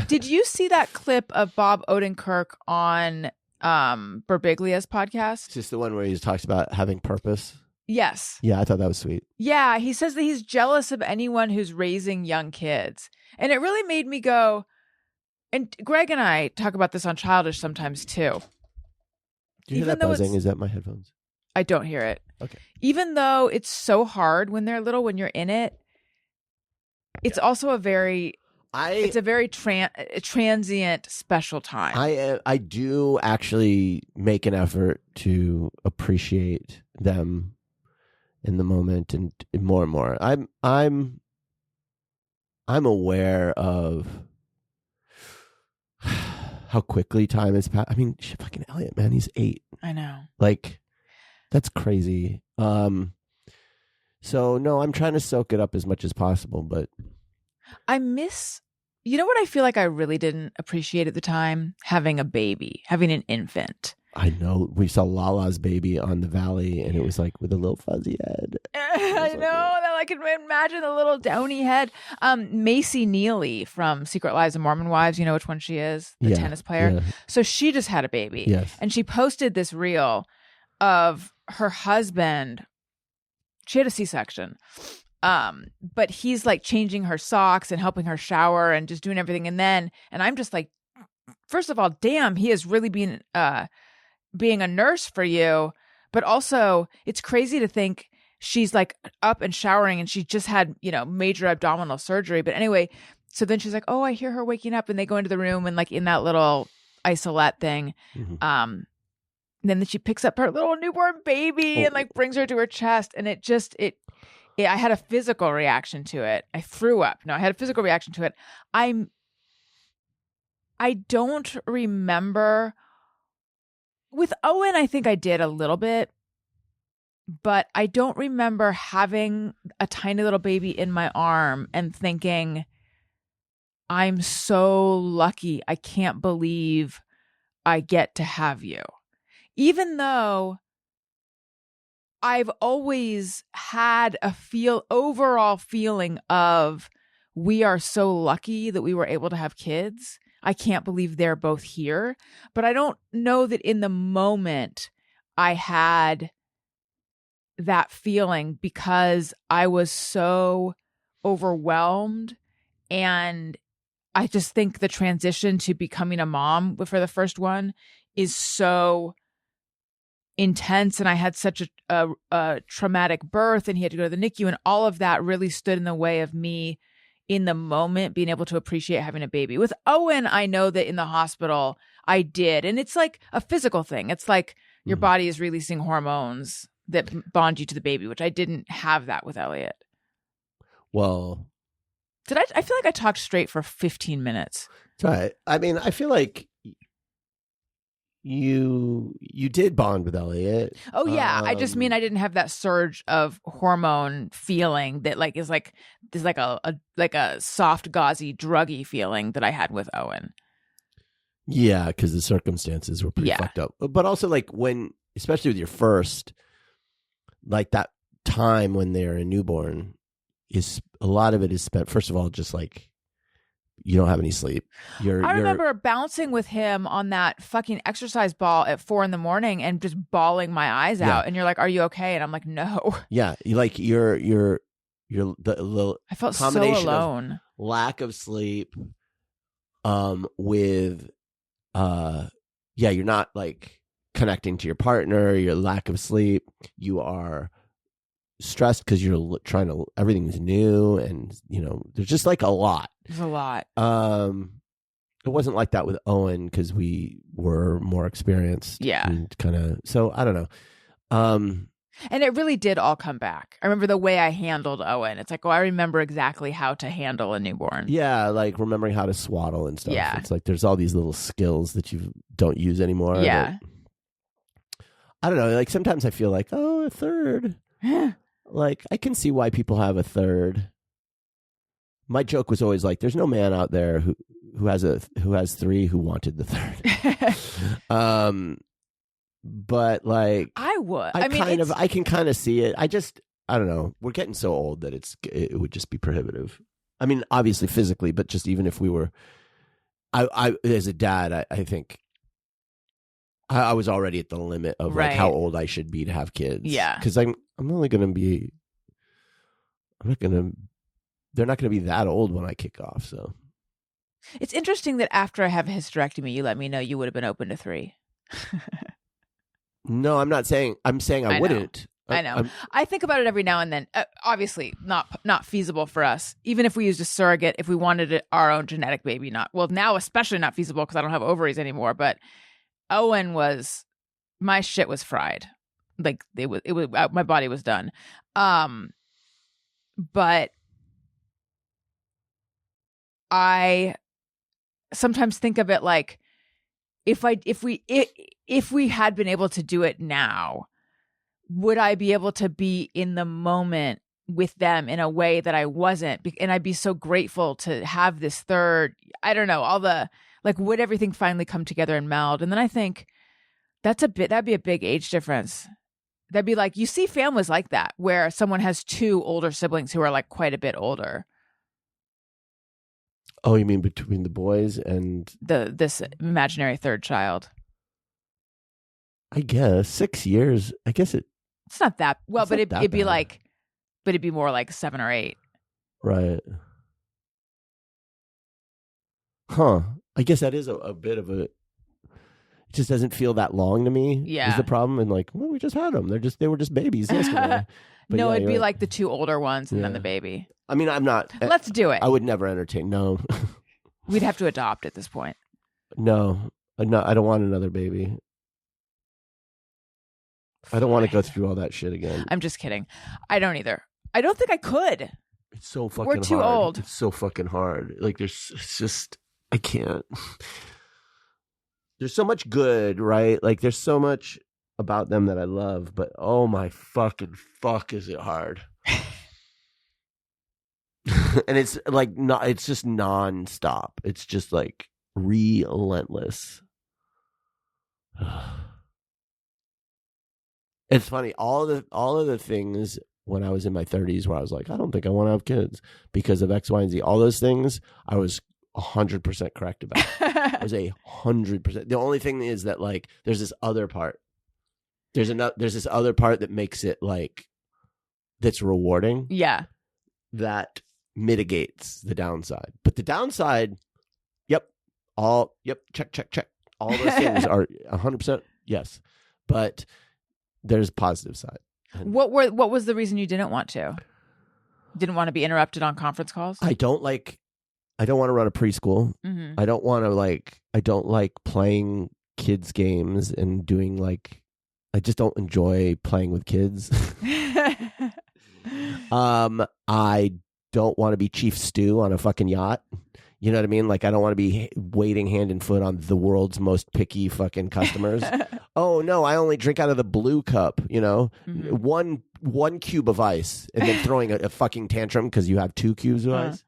Did you see that clip of Bob Odenkirk on Birbiglia's podcast? Is this the one where he talks about having purpose? Yes. Yeah, I thought that was sweet. Yeah, he says that he's jealous of anyone who's raising young kids. And it really made me go, and Greg and I talk about this on Childish sometimes too. Do you hear that buzzing? Is that my headphones? I don't hear it. Okay. Even though it's so hard when they're little, when you're in it, it's also a very transient, special time. I do actually make an effort to appreciate them in the moment and more and more. I'm aware of how quickly time has passed. I mean, shit, fucking Elliot, man, he's 8. I know. Like, that's crazy. So no, I'm trying to soak it up as much as possible, but you know what I feel like I really didn't appreciate at the time? Having a baby, having an infant. I know. We saw Lala's baby on the Valley, and it was like with a little fuzzy head. I know that I can imagine the little downy head. Macy Neely from Secret Lives of Mormon Wives, you know which one she is? The tennis player. Yeah. So she just had a baby. Yes. And she posted this reel of her husband. She had a C-section. But he's like changing her socks and helping her shower and just doing everything. And I'm just like, first of all, damn, he is really being a nurse for you. But also, it's crazy to think she's like up and showering and she just had, you know, major abdominal surgery. But anyway, so then she's like, oh, I hear her waking up, and they go into the room and like in that little isolette thing. Mm-hmm. Then she picks up her little newborn baby and like brings her to her chest. And I had a physical reaction to it. I threw up. No, I had a physical reaction to it. I'm I don't remember. With Owen, I think I did a little bit, but I don't remember having a tiny little baby in my arm and thinking, I'm so lucky. I can't believe I get to have you. Even though I've always had a overall feeling of we are so lucky that we were able to have kids. I can't believe they're both here. But I don't know that in the moment I had that feeling because I was so overwhelmed. And I just think the transition to becoming a mom for the first one is so intense. And I had such a traumatic birth and he had to go to the NICU, and all of that really stood in the way of me in the moment being able to appreciate having a baby. With Owen, I know that in the hospital I did. And it's like a physical thing. It's like your body is releasing hormones that bond you to the baby, which I didn't have that with Elliot. Well, I feel like I talked straight for 15 minutes. Right. I mean, I feel like you did bond with Elliot. Oh yeah, I just mean I didn't have that surge of hormone feeling that is like a soft, gauzy, druggy feeling that I had with Owen. Yeah, because the circumstances were pretty fucked up. But also, like, when, especially with your first, like, that time when they're a newborn, is a lot of it is spent, first of all, just like, you don't have any sleep. I remember bouncing with him on that fucking exercise ball at 4 a.m. and just bawling my eyes out. And you're like, "Are you okay?" And I'm like, "No." Yeah, like you're the I felt so alone. Lack of sleep, with, you're not like connecting to your partner. Your lack of sleep. You are stressed because you're trying to, everything's new, and there's just like a lot. There's a lot. It wasn't like that with Owen because we were more experienced. Yeah. And kind of, so I don't know. And it really did all come back. I remember the way I handled Owen. It's like, I remember exactly how to handle a newborn. Yeah, like remembering how to swaddle and stuff. Yeah. It's like there's all these little skills that you don't use anymore. Yeah. I don't know. Like sometimes I feel like, a third. Like, I can see why people have a third. My joke was always like, there's no man out there who has 3 who wanted the third. But like, I would. I can kind of see it. I don't know. We're getting so old that it would just be prohibitive. I mean, obviously physically, but just even if we were, I as a dad, I think I was already at the limit of like how old I should be to have kids. Yeah. Because I'm only going to be, they're not going to be that old when I kick off. So it's interesting that after I have a hysterectomy, you let me know you would have been open to 3. No, I'm not saying, I'm saying I wouldn't. I know. I think about it every now and then. Obviously, not feasible for us. Even if we used a surrogate, if we wanted our own genetic baby, now especially not feasible because I don't have ovaries anymore. But Owen my shit was fried. Like it was my body was done. But I sometimes think of it like if we had been able to do it now, would I be able to be in the moment with them in a way that I wasn't? And I'd be so grateful to have this third, I don't know, would everything finally come together and meld? And then I think that'd be a big age difference. That'd be like, you see families like that where someone has 2 older siblings who are like quite a bit older. Oh, you mean between the boys and this imaginary third child? I guess 6 years. I guess it's not that well, but it'd be like, but it'd be more like 7 or 8. Right. Huh. I guess that is a bit of a. It just doesn't feel that long to me. Yeah, is the problem. And like, well, we just had them. They were just babies yesterday. No, it'd be like the 2 older ones and then the baby. I mean, I'm not. Let's do it. I would never entertain. No. We'd have to adopt at this point. No, I don't want another baby. I don't want to go through all that shit again. I'm just kidding. I don't either. I don't think I could. It's so fucking hard. We're too old. It's so fucking hard. Like it's just, I can't. There's so much good, right? Like there's so much about them that I love, but oh my fucking fuck is it hard. And it's like not it's just nonstop. It's just like relentless. It's funny, all of the things when I was in my 30s where I was like, I don't think I want to have kids because of X, Y, and Z. All those things I was 100% correct about. I was 100%. The only thing is that like there's this other part. There's this other part that makes it like that's rewarding. Yeah. That mitigates the downside. But the downside, check. All those things are 100% yes. But there's positive side. What was the reason you didn't want to? Didn't want to be interrupted on conference calls? I don't want to run a preschool. Mm-hmm. I don't like playing kids games and doing like I just don't enjoy playing with kids. I don't want to be Chief Stew on a fucking yacht. You know what I mean? Like I don't want to be waiting hand and foot on the world's most picky fucking customers. Oh no, I only drink out of the blue cup, you know? Mm-hmm. One cube of ice and then throwing a fucking tantrum because you have 2 cubes of ice.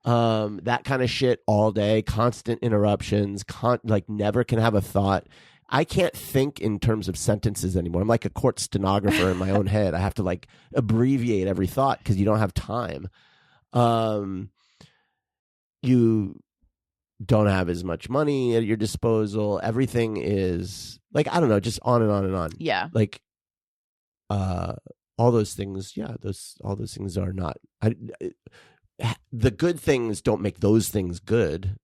That kind of shit all day, constant interruptions, like never can have a thought. I can't think in terms of sentences anymore. I'm like a court stenographer in my own head. I have to like abbreviate every thought because you don't have time. You don't have as much money at your disposal. Everything is like, I don't know, just on and on and on. Yeah. Like, all those things. Yeah. All those things are not, the good things don't make those things good.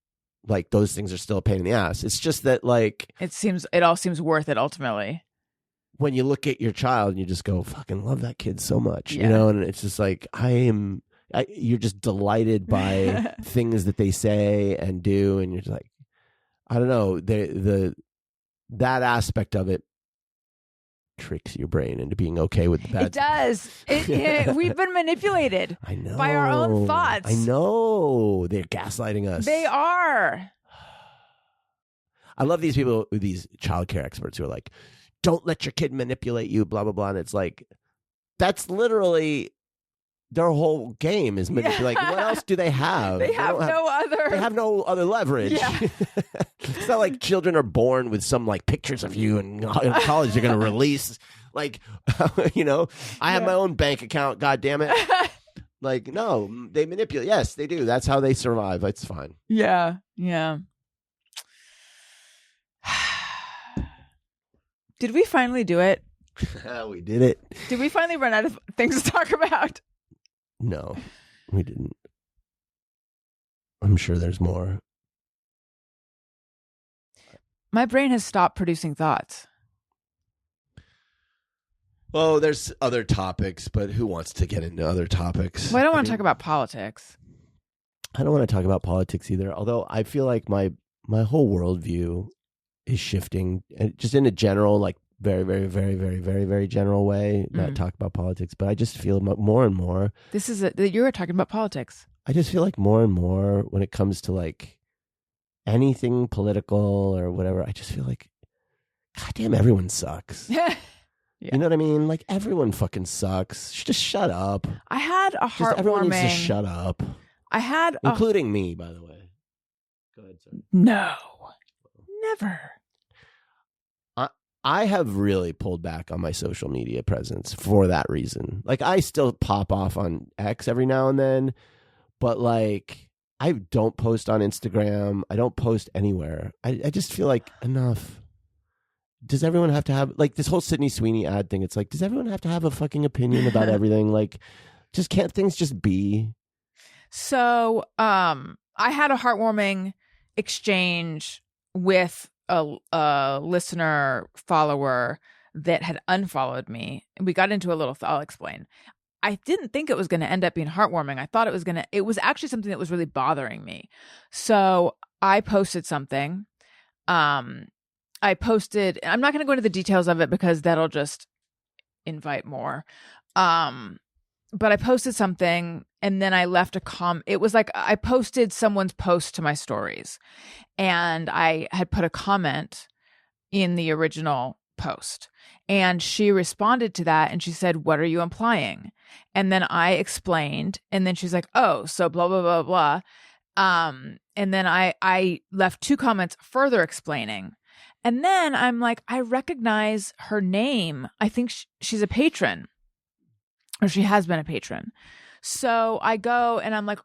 Like those things are still a pain in the ass. It's just that like it all seems worth it ultimately. When you look at your child and you just go, fucking love that kid so much, you know, and it's just like you're just delighted by things that they say and do, and you're just like, I don't know, that aspect of it tricks your brain into being okay with the bad. It does. We've been manipulated. I know. By our own thoughts. I know. They're gaslighting us. They are. I love these people, these childcare experts who are like, don't let your kid manipulate you, blah, blah, blah. And it's like, that's literally their whole game is manipulate. Like, what else do they have? They have no other leverage. Yeah. It's not like children are born with some like pictures of you and in college they're going to release. Like, you know, I have my own bank account. God damn it. Like, no, they manipulate. Yes, they do. That's how they survive. It's fine. Yeah. Yeah. Did we finally do it? We did it. Did we finally run out of things to talk about? No, we didn't. I'm sure there's more. My brain has stopped producing thoughts. Well, there's other topics, but who wants to get into other topics? Well, I don't want to talk about politics. I don't want to talk about politics either, although I feel like my whole worldview is shifting, and just in a general, like very, very, very, very, very, very general way, not talk about politics, but I just feel more and more. You're talking about politics. I just feel like more and more when it comes to like anything political or whatever, I just feel like, goddamn, everyone sucks. Yeah. You know what I mean? Like everyone fucking sucks. Just shut up. I had a heartwarming. Everyone needs to shut up. Including me, by the way. Go ahead, sir. No, never. I have really pulled back on my social media presence for that reason. Like I still pop off on X every now and then, but like I don't post on Instagram. I don't post anywhere. I just feel like enough. Does everyone have to have like this whole Sydney Sweeney ad thing? It's like, does everyone have to have a fucking opinion about everything? Like, just can't things just be? So, I had a heartwarming exchange with a listener follower that had unfollowed me. We got into a little, I'll explain. I didn't think it was going to end up being heartwarming. I thought it was actually something that was really bothering me. So I posted something. I'm not going to go into the details of it because that'll just invite more. but I posted something and then I left a comment. It was like I posted someone's post to my stories and I had put a comment in the original post. And she responded to that and she said, "What are you implying?" And then I explained, and then she's like, "Oh, so blah, blah, blah, blah." And then I left 2 comments further explaining. And then I'm like, I recognize her name. I think she's a patron, or she has been a patron. So I go and I'm like,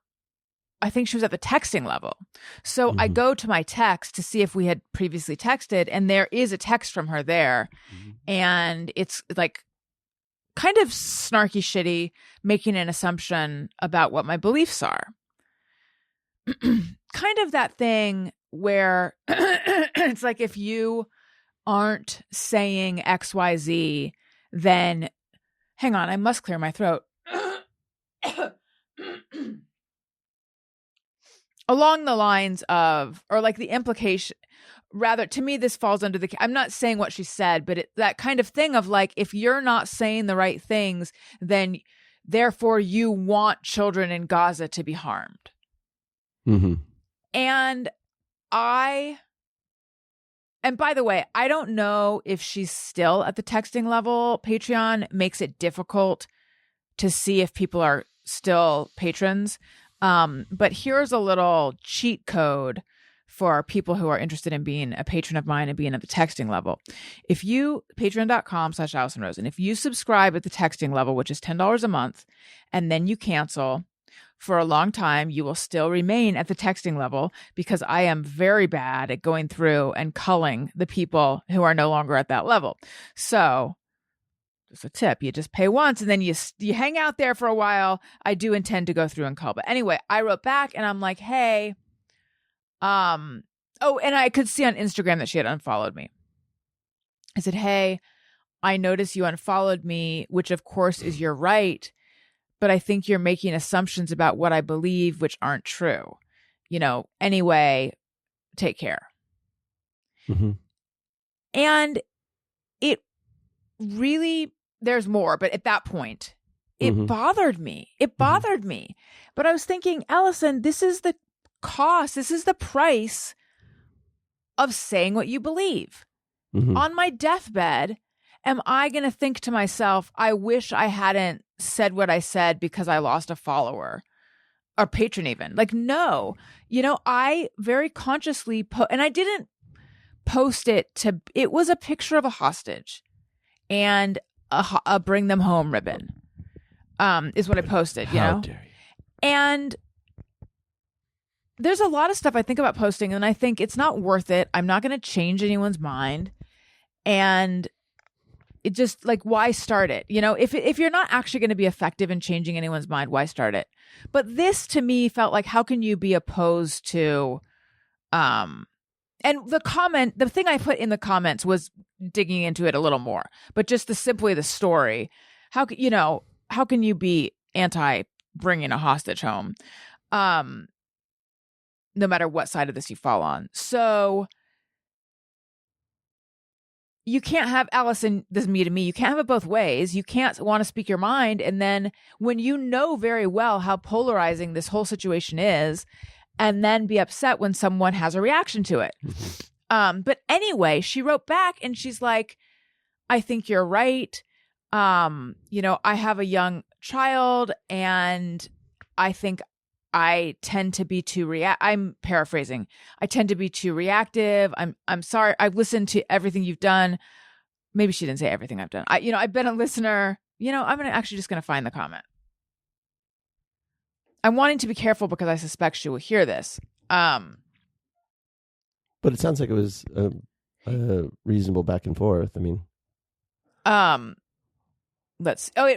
I think she was at the texting level. So I go to my text to see if we had previously texted, and there is a text from her there. And it's like kind of snarky, shitty, making an assumption about what my beliefs are. Kind of that thing where it's like, if you aren't saying XYZ, then hang on, I must clear my throat. Along the lines of, or like the implication, rather, to me, this falls under the, I'm not saying what she said, but that kind of thing of like, if you're not saying the right things, then therefore you want children in Gaza to be harmed. And by the way, I don't know if she's still at the texting level. Patreon makes it difficult to see if people are still patrons. But here's a little cheat code for people who are interested in being a patron of mine and being at the texting level. If you, patreon.com/Alison Rosen, if you subscribe at the texting level, which is $10 a month, and then you cancel for a long time, you will still remain at the texting level, because I am very bad at going through and culling the people who are no longer at that level. So just a tip, you just pay once and then you hang out there for a while. I do intend to go through and cull. But anyway, I wrote back and I'm like, hey, and I could see on Instagram that she had unfollowed me. I said, hey, I noticed you unfollowed me, which of course is your right, but I think you're making assumptions about what I believe, which aren't true. Anyway, take care. And it really, there's more, but at that point, it bothered me. It bothered me. But I was thinking, Alison, this is the cost. This is the price of saying what you believe. On my deathbed, am I going to think to myself, I wish I hadn't said what I said because I lost a follower or patron even? Like, no. I very consciously and I didn't post it it was a picture of a hostage and a bring them home ribbon, is what I posted, How dare you? And there's a lot of stuff I think about posting and I think it's not worth it. I'm not going to change anyone's mind. And it just, like, why start it? If you're not actually going to be effective in changing anyone's mind, why start it? But this to me felt like, how can you be opposed to, and the thing I put in the comments was digging into it a little more, but just simply the story. How can you be anti bringing a hostage home? No matter what side of this you fall on. So you can't have, Alison, this is me to me, you can't have it both ways. You can't want to speak your mind. And then when you know very well how polarizing this whole situation is, and then be upset when someone has a reaction to it. But anyway, she wrote back and she's like, I think you're right. I have a young child and I think I tend to be too I'm paraphrasing. I tend to be too reactive. I'm sorry. I've listened to everything you've done. Maybe she didn't say everything I've done. I've been a listener. I'm just going to find the comment. I'm wanting to be careful because I suspect she will hear this. But it sounds like it was a reasonable back and forth. I mean, it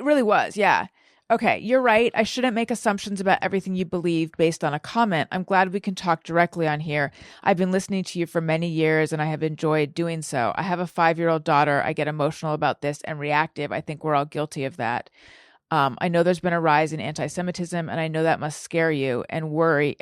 really was. Yeah. Okay, you're right. I shouldn't make assumptions about everything you believe based on a comment. I'm glad we can talk directly on here. I've been listening to you for many years and I have enjoyed doing so. I have a 5-year-old daughter. I get emotional about this and reactive. I think we're all guilty of that. I know there's been a rise in anti-Semitism and I know that must scare you and worry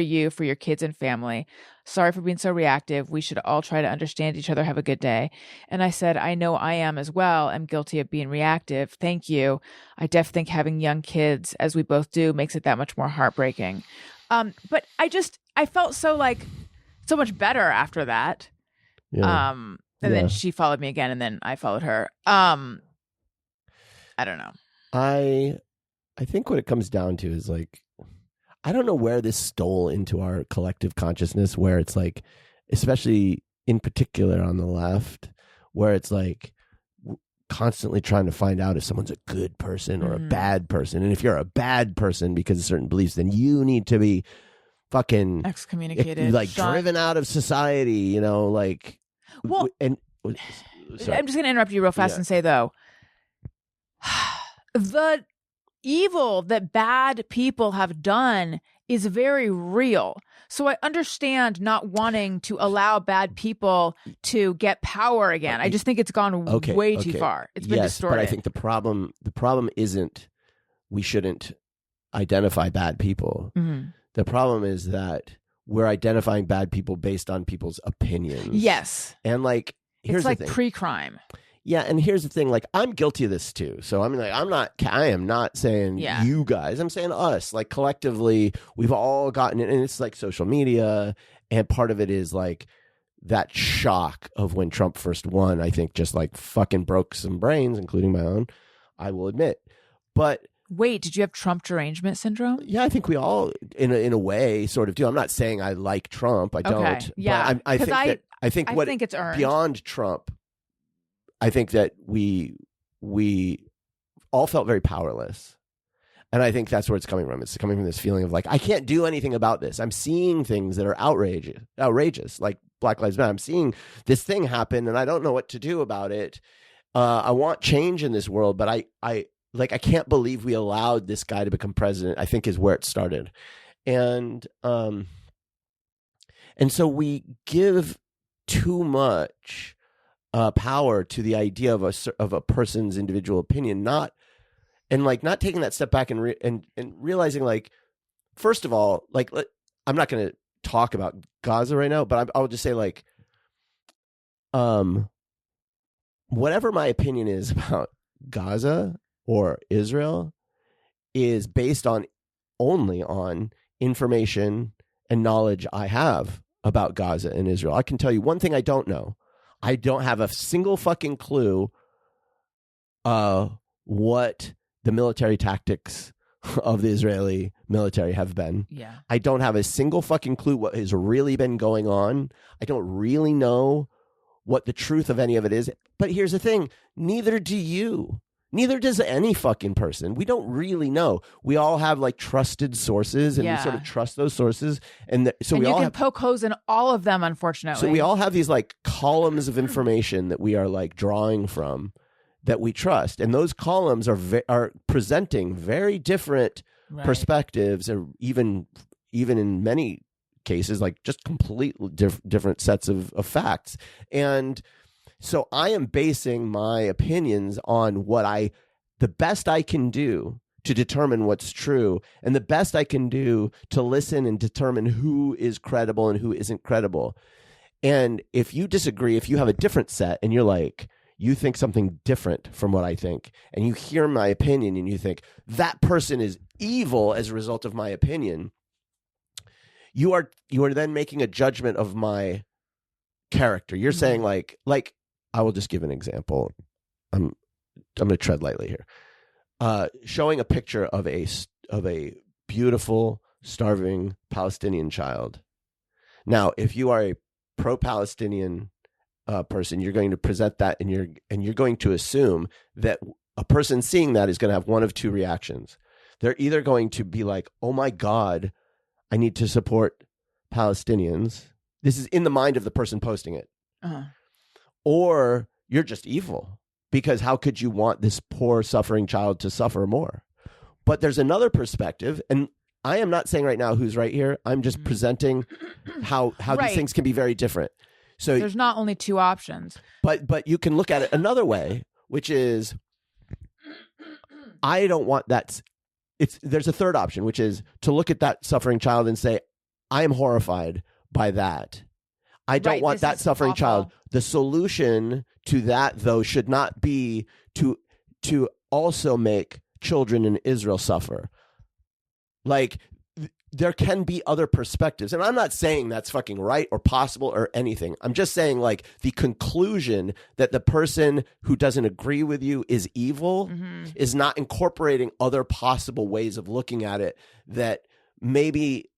you for your kids and family. Sorry for being so reactive. We should all try to understand each other. Have a good day. And I said, I know I am as well. I'm guilty of being reactive. Thank you. I definitely think having young kids, as we both do, makes it that much more heartbreaking. But I felt so much better after that. Yeah. And then she followed me again, and then I followed her. I don't know. I think what it comes down to is like, I don't know where this stole into our collective consciousness, where it's like, especially in particular on the left, where it's like constantly trying to find out if someone's a good person or a bad person. And if you're a bad person because of certain beliefs, then you need to be fucking excommunicated, driven out of society, you know, like. Well, and sorry. I'm just going to interrupt you real fast and say, though, the evil that bad people have done is very real. So I understand not wanting to allow bad people to get power again. I just think it's gone way too far. It's been distorted. But I think the problem isn't we shouldn't identify bad people. Mm-hmm. The problem is that we're identifying bad people based on people's opinions. Yes. And like, here's it's the like thing. pre-crime. Yeah, and here's the thing, like, I'm guilty of this too. So I mean, like, I am not saying you guys. I'm saying us. Like, collectively, we've all gotten it, and it's like social media, and part of it is like that shock of when Trump first won. I think just like fucking broke some brains, including my own. I will admit, but. Wait, did you have Trump derangement syndrome? Yeah, I think we all, in a way, sort of do. I'm not saying I like Trump. I don't. Yeah, but I think it's earned. Beyond Trump, I think that we all felt very powerless, and I think that's where it's coming from. It's coming from this feeling of like, I can't do anything about this. I'm seeing things that are outrageous, like Black Lives Matter. I'm seeing this thing happen, and I don't know what to do about it. I want change in this world, but I can't believe we allowed this guy to become president, I think is where it started. And so we give too much power to the idea of a person's individual opinion, not taking that step back and realizing, like, first of all, like, I'm not going to talk about Gaza right now, but I'll just say, like, whatever my opinion is about Gaza or Israel is based only on information and knowledge I have about Gaza and Israel. I can tell you one thing I don't know. I don't have a single fucking clue what the military tactics of the Israeli military have been. Yeah. I don't have a single fucking clue what has really been going on. I don't really know what the truth of any of it is. But here's the thing, neither do you. Neither does any fucking person. We don't really know. We all have like trusted sources, and we sort of trust those sources. And so we all can poke holes in all of them, unfortunately. So we all have these like columns of information that we are like drawing from that we trust. And those columns are presenting very different perspectives, or even in many cases, like just completely different sets of facts. And so I am basing my opinions on the best I can do to determine what's true, and the best I can do to listen and determine who is credible and who isn't credible. And if you disagree, if you have a different set and you're like, you think something different from what I think, and you hear my opinion and you think that person is evil as a result of my opinion, you are then making a judgment of my character. You're saying like I will just give an example. I'm going to tread lightly here. Showing a picture of a beautiful, starving Palestinian child. Now, if you are a pro-Palestinian person, you're going to present that, and you're going to assume that a person seeing that is going to have one of two reactions. They're either going to be like, "Oh my God, I need to support Palestinians." This is in the mind of the person posting it. Uh-huh. Or you're just evil, because how could you want this poor suffering child to suffer more? But there's another perspective, and I am not saying right now who's right here. I'm just presenting how these things can be very different. So there's not only two options. But you can look at it another way, which is, I don't want that. There's a third option, which is to look at that suffering child and say, I am horrified by that. I don't Right, want this that is suffering awful. child. The solution to that, though, should not be to also make children in Israel suffer. Like, there can be other perspectives. And I'm not saying that's fucking right or possible or anything. I'm just saying, like, the conclusion that the person who doesn't agree with you is evil is not incorporating other possible ways of looking at it that maybe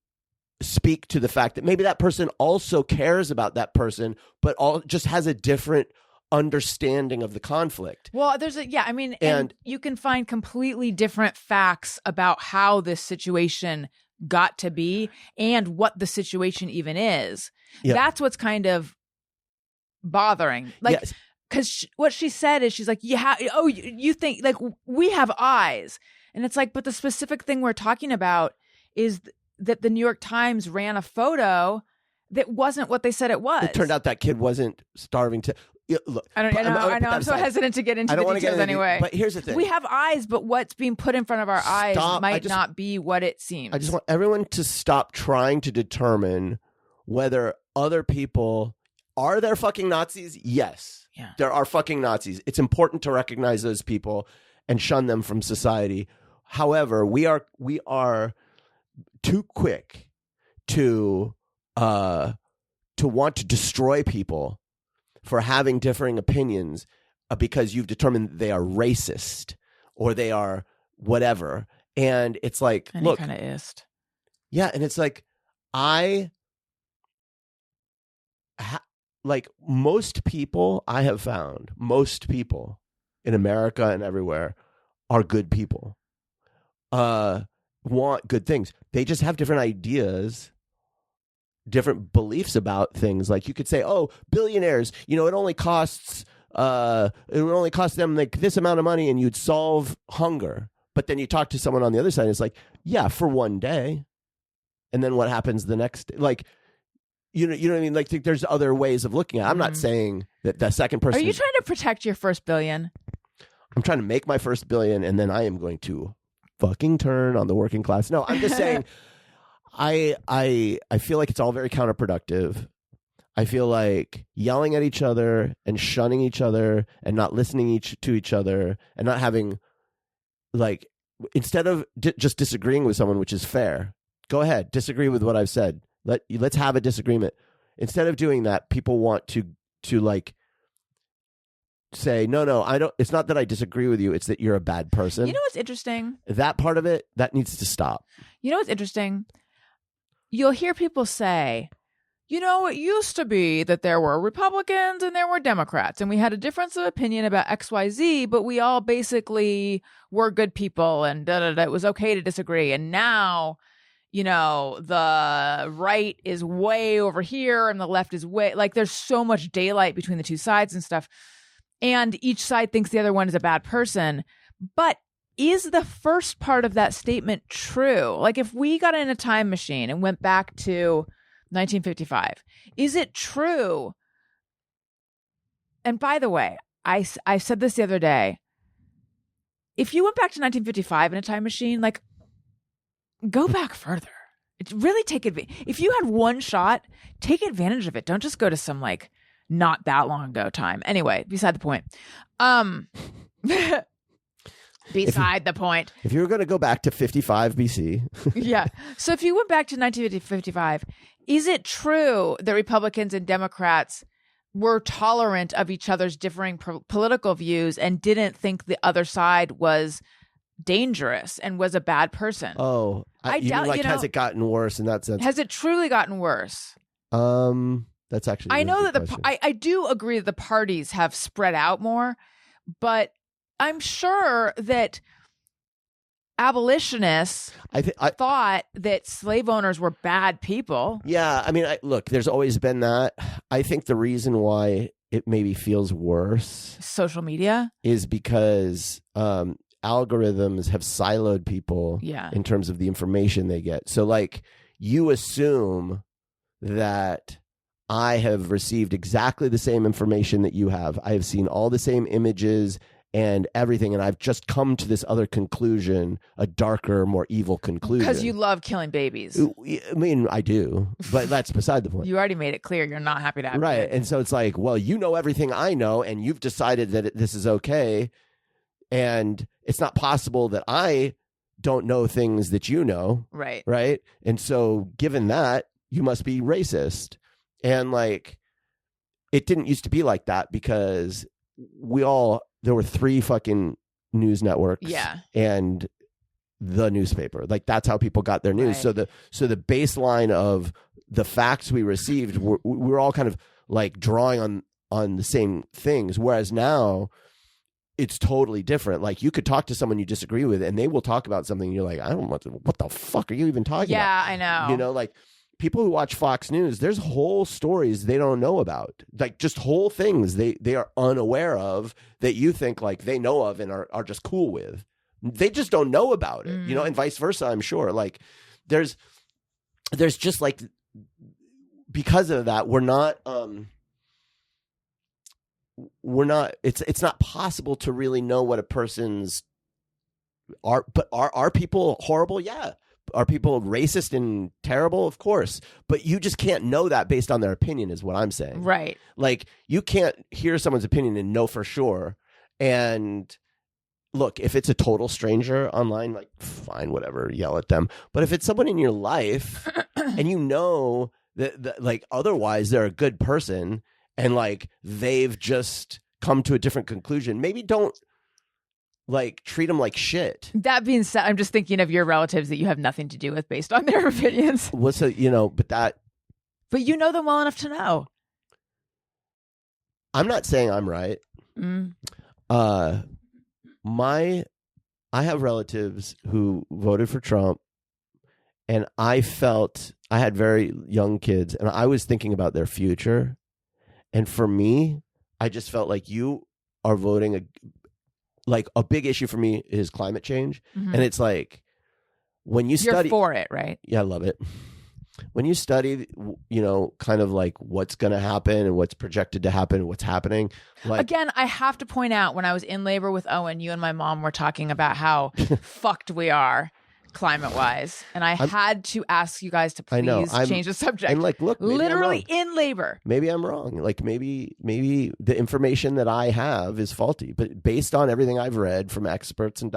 speak to the fact that maybe that person also cares about that person, but just has a different understanding of the conflict. Well, and you can find completely different facts about how this situation got to be and what the situation even is. Yeah. That's what's kind of bothering. Like, Yes. because what she said is she's like, you think like we have eyes. And it's like, but the specific thing we're talking about is that the New York Times ran a photo that wasn't what they said it was. It turned out that kid wasn't starving to. Look, I know. I'm so hesitant to get into the details anyway. But here's the thing. We have eyes, but what's being put in front of our eyes might just- not be what it seems. I just want everyone to stop trying to determine whether other people are there fucking Nazis. Yes, Yeah. there are fucking Nazis. It's important to recognize those people and shun them from society. However, we are too quick to want to destroy people for having differing opinions because you've determined they are racist or they are whatever. And it's like, Any look, kind of ist. yeah, and it's like like most people I have found, most people in America and everywhere are good people. Want good things. They just have different ideas, different beliefs about things. Like you could say, oh, billionaires, it only costs it would only cost them like this amount of money and you'd solve hunger. But then you talk to someone on the other side and it's like, yeah, for one day. And then what happens the next day? Like, you know what I mean? Like there's other ways of looking at it. I'm not saying that the second person. Are you trying to protect your first billion? I'm trying to make my first billion and then I am going to fucking turn on the working class. No, I'm just saying I feel like it's all very counterproductive. I feel like yelling at each other and shunning each other and not listening to each other and not having, like, instead of just disagreeing with someone, which is fair, go ahead, disagree with what I've said. Let's have a disagreement. Instead of doing that, people want to like say, no, I don't. It's not that I disagree with you. It's that you're a bad person. You know what's interesting? That part of it, that needs to stop. You know what's interesting? You'll hear people say, it used to be that there were Republicans and there were Democrats, and we had a difference of opinion about XYZ, but we all basically were good people, and it was okay to disagree. And now, the right is way over here and the left is way, like, there's so much daylight between the two sides and stuff. And each side thinks the other one is a bad person. But is the first part of that statement true? Like, if we got in a time machine and went back to 1955, is it true? And by the way, I said this the other day. If you went back to 1955 in a time machine, like, go back further. Really take advantage. If you had one shot, take advantage of it. Don't just go to some, like, not that long ago time. Anyway, beside the point. Beside the point. If you were going to go back to 55 BC. Yeah. So if you went back to 1955, is it true that Republicans and Democrats were tolerant of each other's differing political views and didn't think the other side was dangerous and was a bad person? Oh, I you doubt, mean, like, has it gotten worse in that sense? Has it truly gotten worse? That's actually. I know that question. I do agree that the parties have spread out more, but I'm sure that abolitionists thought that slave owners were bad people. Yeah, I mean, look, there's always been that. I think the reason why it maybe feels worse, social media, is because algorithms have siloed people in terms of the information they get. So, like, you assume that I have received exactly the same information that you have. I have seen all the same images and everything, and I've just come to this other conclusion, a darker, more evil conclusion. Because you love killing babies. I mean, I do, but that's beside the point. You already made it clear you're not happy to have Right. kids. And so it's like, well, you know everything I know, and you've decided that this is okay, and it's not possible that I don't know things that you know. Right. Right. And so given that, you must be racist. And like, it didn't used to be like that because there were 3 fucking news networks and the newspaper. Like, that's how people got their news. Right. So the baseline of the facts we received, we're all kind of like drawing on the same things. Whereas now it's totally different. Like, you could talk to someone you disagree with and they will talk about something and you're like, I don't know what the fuck are you even talking about? Yeah, I know. You know, like, people who watch Fox News, there's whole stories they don't know about, like just whole things they are unaware of that you think like they know of and are just cool with. They just don't know about it, you know, and vice versa. I'm sure. Like, there's just like, because of that, we're not. It's not possible to really know what a person's are. But are people horrible? Yeah. Are people racist and terrible? Of course. But you just can't know that based on their opinion is what I'm saying. Right. Like, you can't hear someone's opinion and know for sure. And look, if it's a total stranger online, like, fine, whatever, yell at them. But if it's someone in your life and you know that like, otherwise they're a good person and like they've just come to a different conclusion, maybe don't like treat them like shit. That being said, I'm just thinking of your relatives that you have nothing to do with based on their opinions. What's a, you know, but you know them well enough to know. I'm not saying I'm right. I have relatives who voted for Trump, and I felt I had very young kids, and I was thinking about their future. And for me, I just felt like you are voting like a big issue for me is climate change. And it's like, when you're for it, right? Yeah, I love it. When you study, you know, kind of like what's going to happen and what's projected to happen and what's happening. Like, again, I have to point out, when I was in labor with Owen, you and my mom were talking about how fucked we are climate-wise. And I had to ask you guys to please change the subject. And like, look, literally in labor. Maybe I'm wrong. Like, maybe the information that I have is faulty. But based on everything I've read from experts and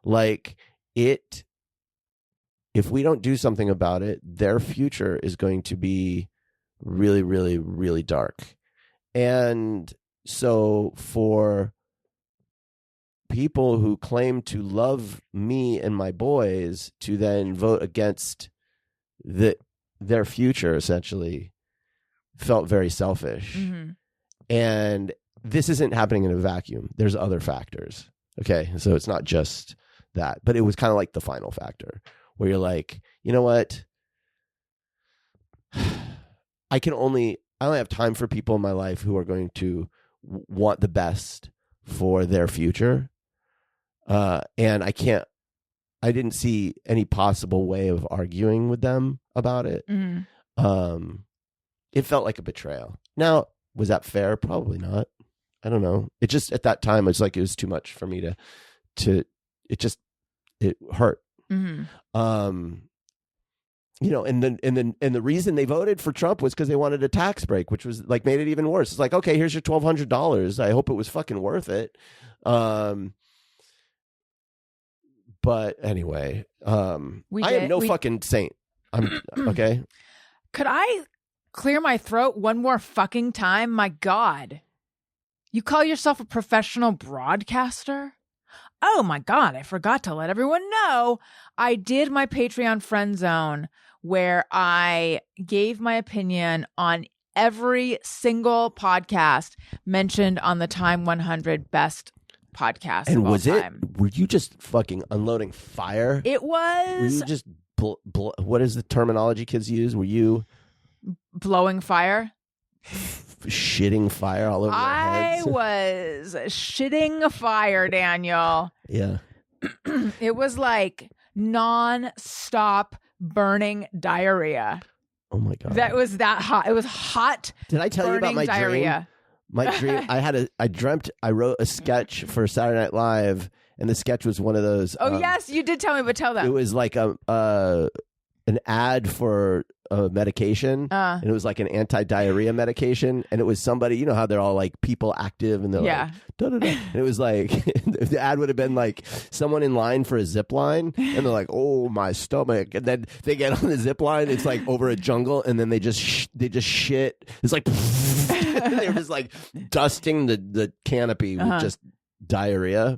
like, if we don't do something about it, their future is going to be really, really, really dark. And so for people who claim to love me and my boys to then vote against their future, essentially, felt very selfish. And this isn't happening in a vacuum. There's other factors. Okay. So it's not just that, but it was kind of like the final factor, where you're like, you know what? I only have time for people in my life who are going to want the best for their future. And I didn't see any possible way of arguing with them about it. It felt like a betrayal. Now, was that fair? Probably not. I don't know. It just, at that time, it was too much for me it hurt. You know, and the reason they voted for Trump was because they wanted a tax break, which was like, made it even worse. It's like, okay, here's your $1,200. I hope it was fucking worth it. But anyway, I am no fucking saint. I'm okay. Could I clear my throat one more fucking time? My God. You call yourself a professional broadcaster? Oh my God, I forgot to let everyone know. I did my Patreon friend zone where I gave my opinion on every single podcast mentioned on the Time 100 best podcast. And of all was time. Were you just fucking unloading fire? It was. Were you just, what is the terminology kids use? Were you blowing fire? Shitting fire all over their heads? I was shitting fire, Daniel. Yeah. It was like non-stop burning diarrhea. Oh my God. That was that hot. It was hot. Did I tell you about my diarrhea. My dream. I wrote a sketch for Saturday Night Live, and the sketch was one of those. Oh yes, you did tell me, but tell them. It was like an ad for a medication, and it was like an anti-diarrhea medication, and it was somebody, you know how they're all like people active, and they're like, da-da-da. And it was like the ad would have been like someone in line for a zip line, and they're like, oh, my stomach, and then they get on the zip line, it's like over a jungle, and then they just shit. It's like they were just like dusting the canopy with just diarrhea,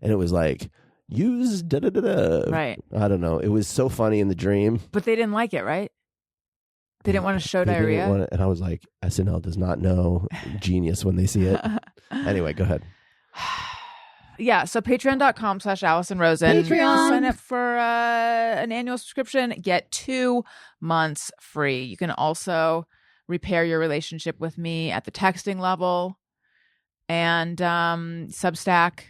and it was like, use da-da-da-da. Right. I don't know. It was so funny in the dream. But they didn't like it, right? They didn't want to show diarrhea? And I was like, SNL does not know genius when they see it. Anyway, go ahead. Yeah, so patreon.com/Alison Rosen. Patreon. Sign up for an annual subscription. Get 2 months free. You can also repair your relationship with me at the texting level. And Substack,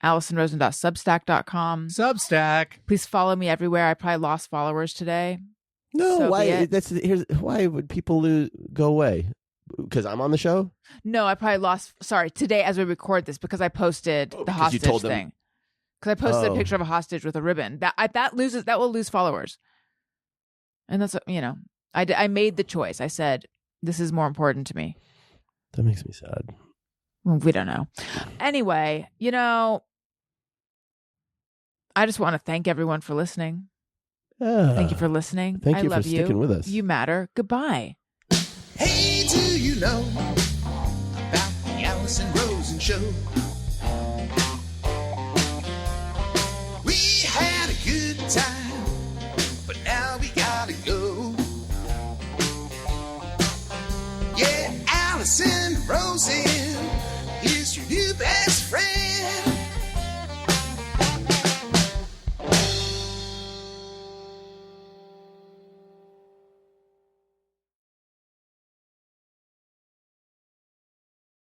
AlisonRosen.substack.com. Substack. Please follow me everywhere. I probably lost followers today. No, So be why? it. Why would people go away? Because I'm on the show? No, I probably lost. Sorry, today as we record this, because I posted the hostage thing. Because I posted a picture of a hostage with a ribbon. That will lose followers. And that's, I made the choice. I said, this is more important to me. That makes me sad. Well, we don't know. Anyway, I just want to thank everyone for listening. Thank you for listening. Thank I you love for sticking with us. You matter. Goodbye. Hey, do you know about the Alison Rosen Show? We had a good time, but now we gotta go. Yeah, Alison Rosen is your new best friend.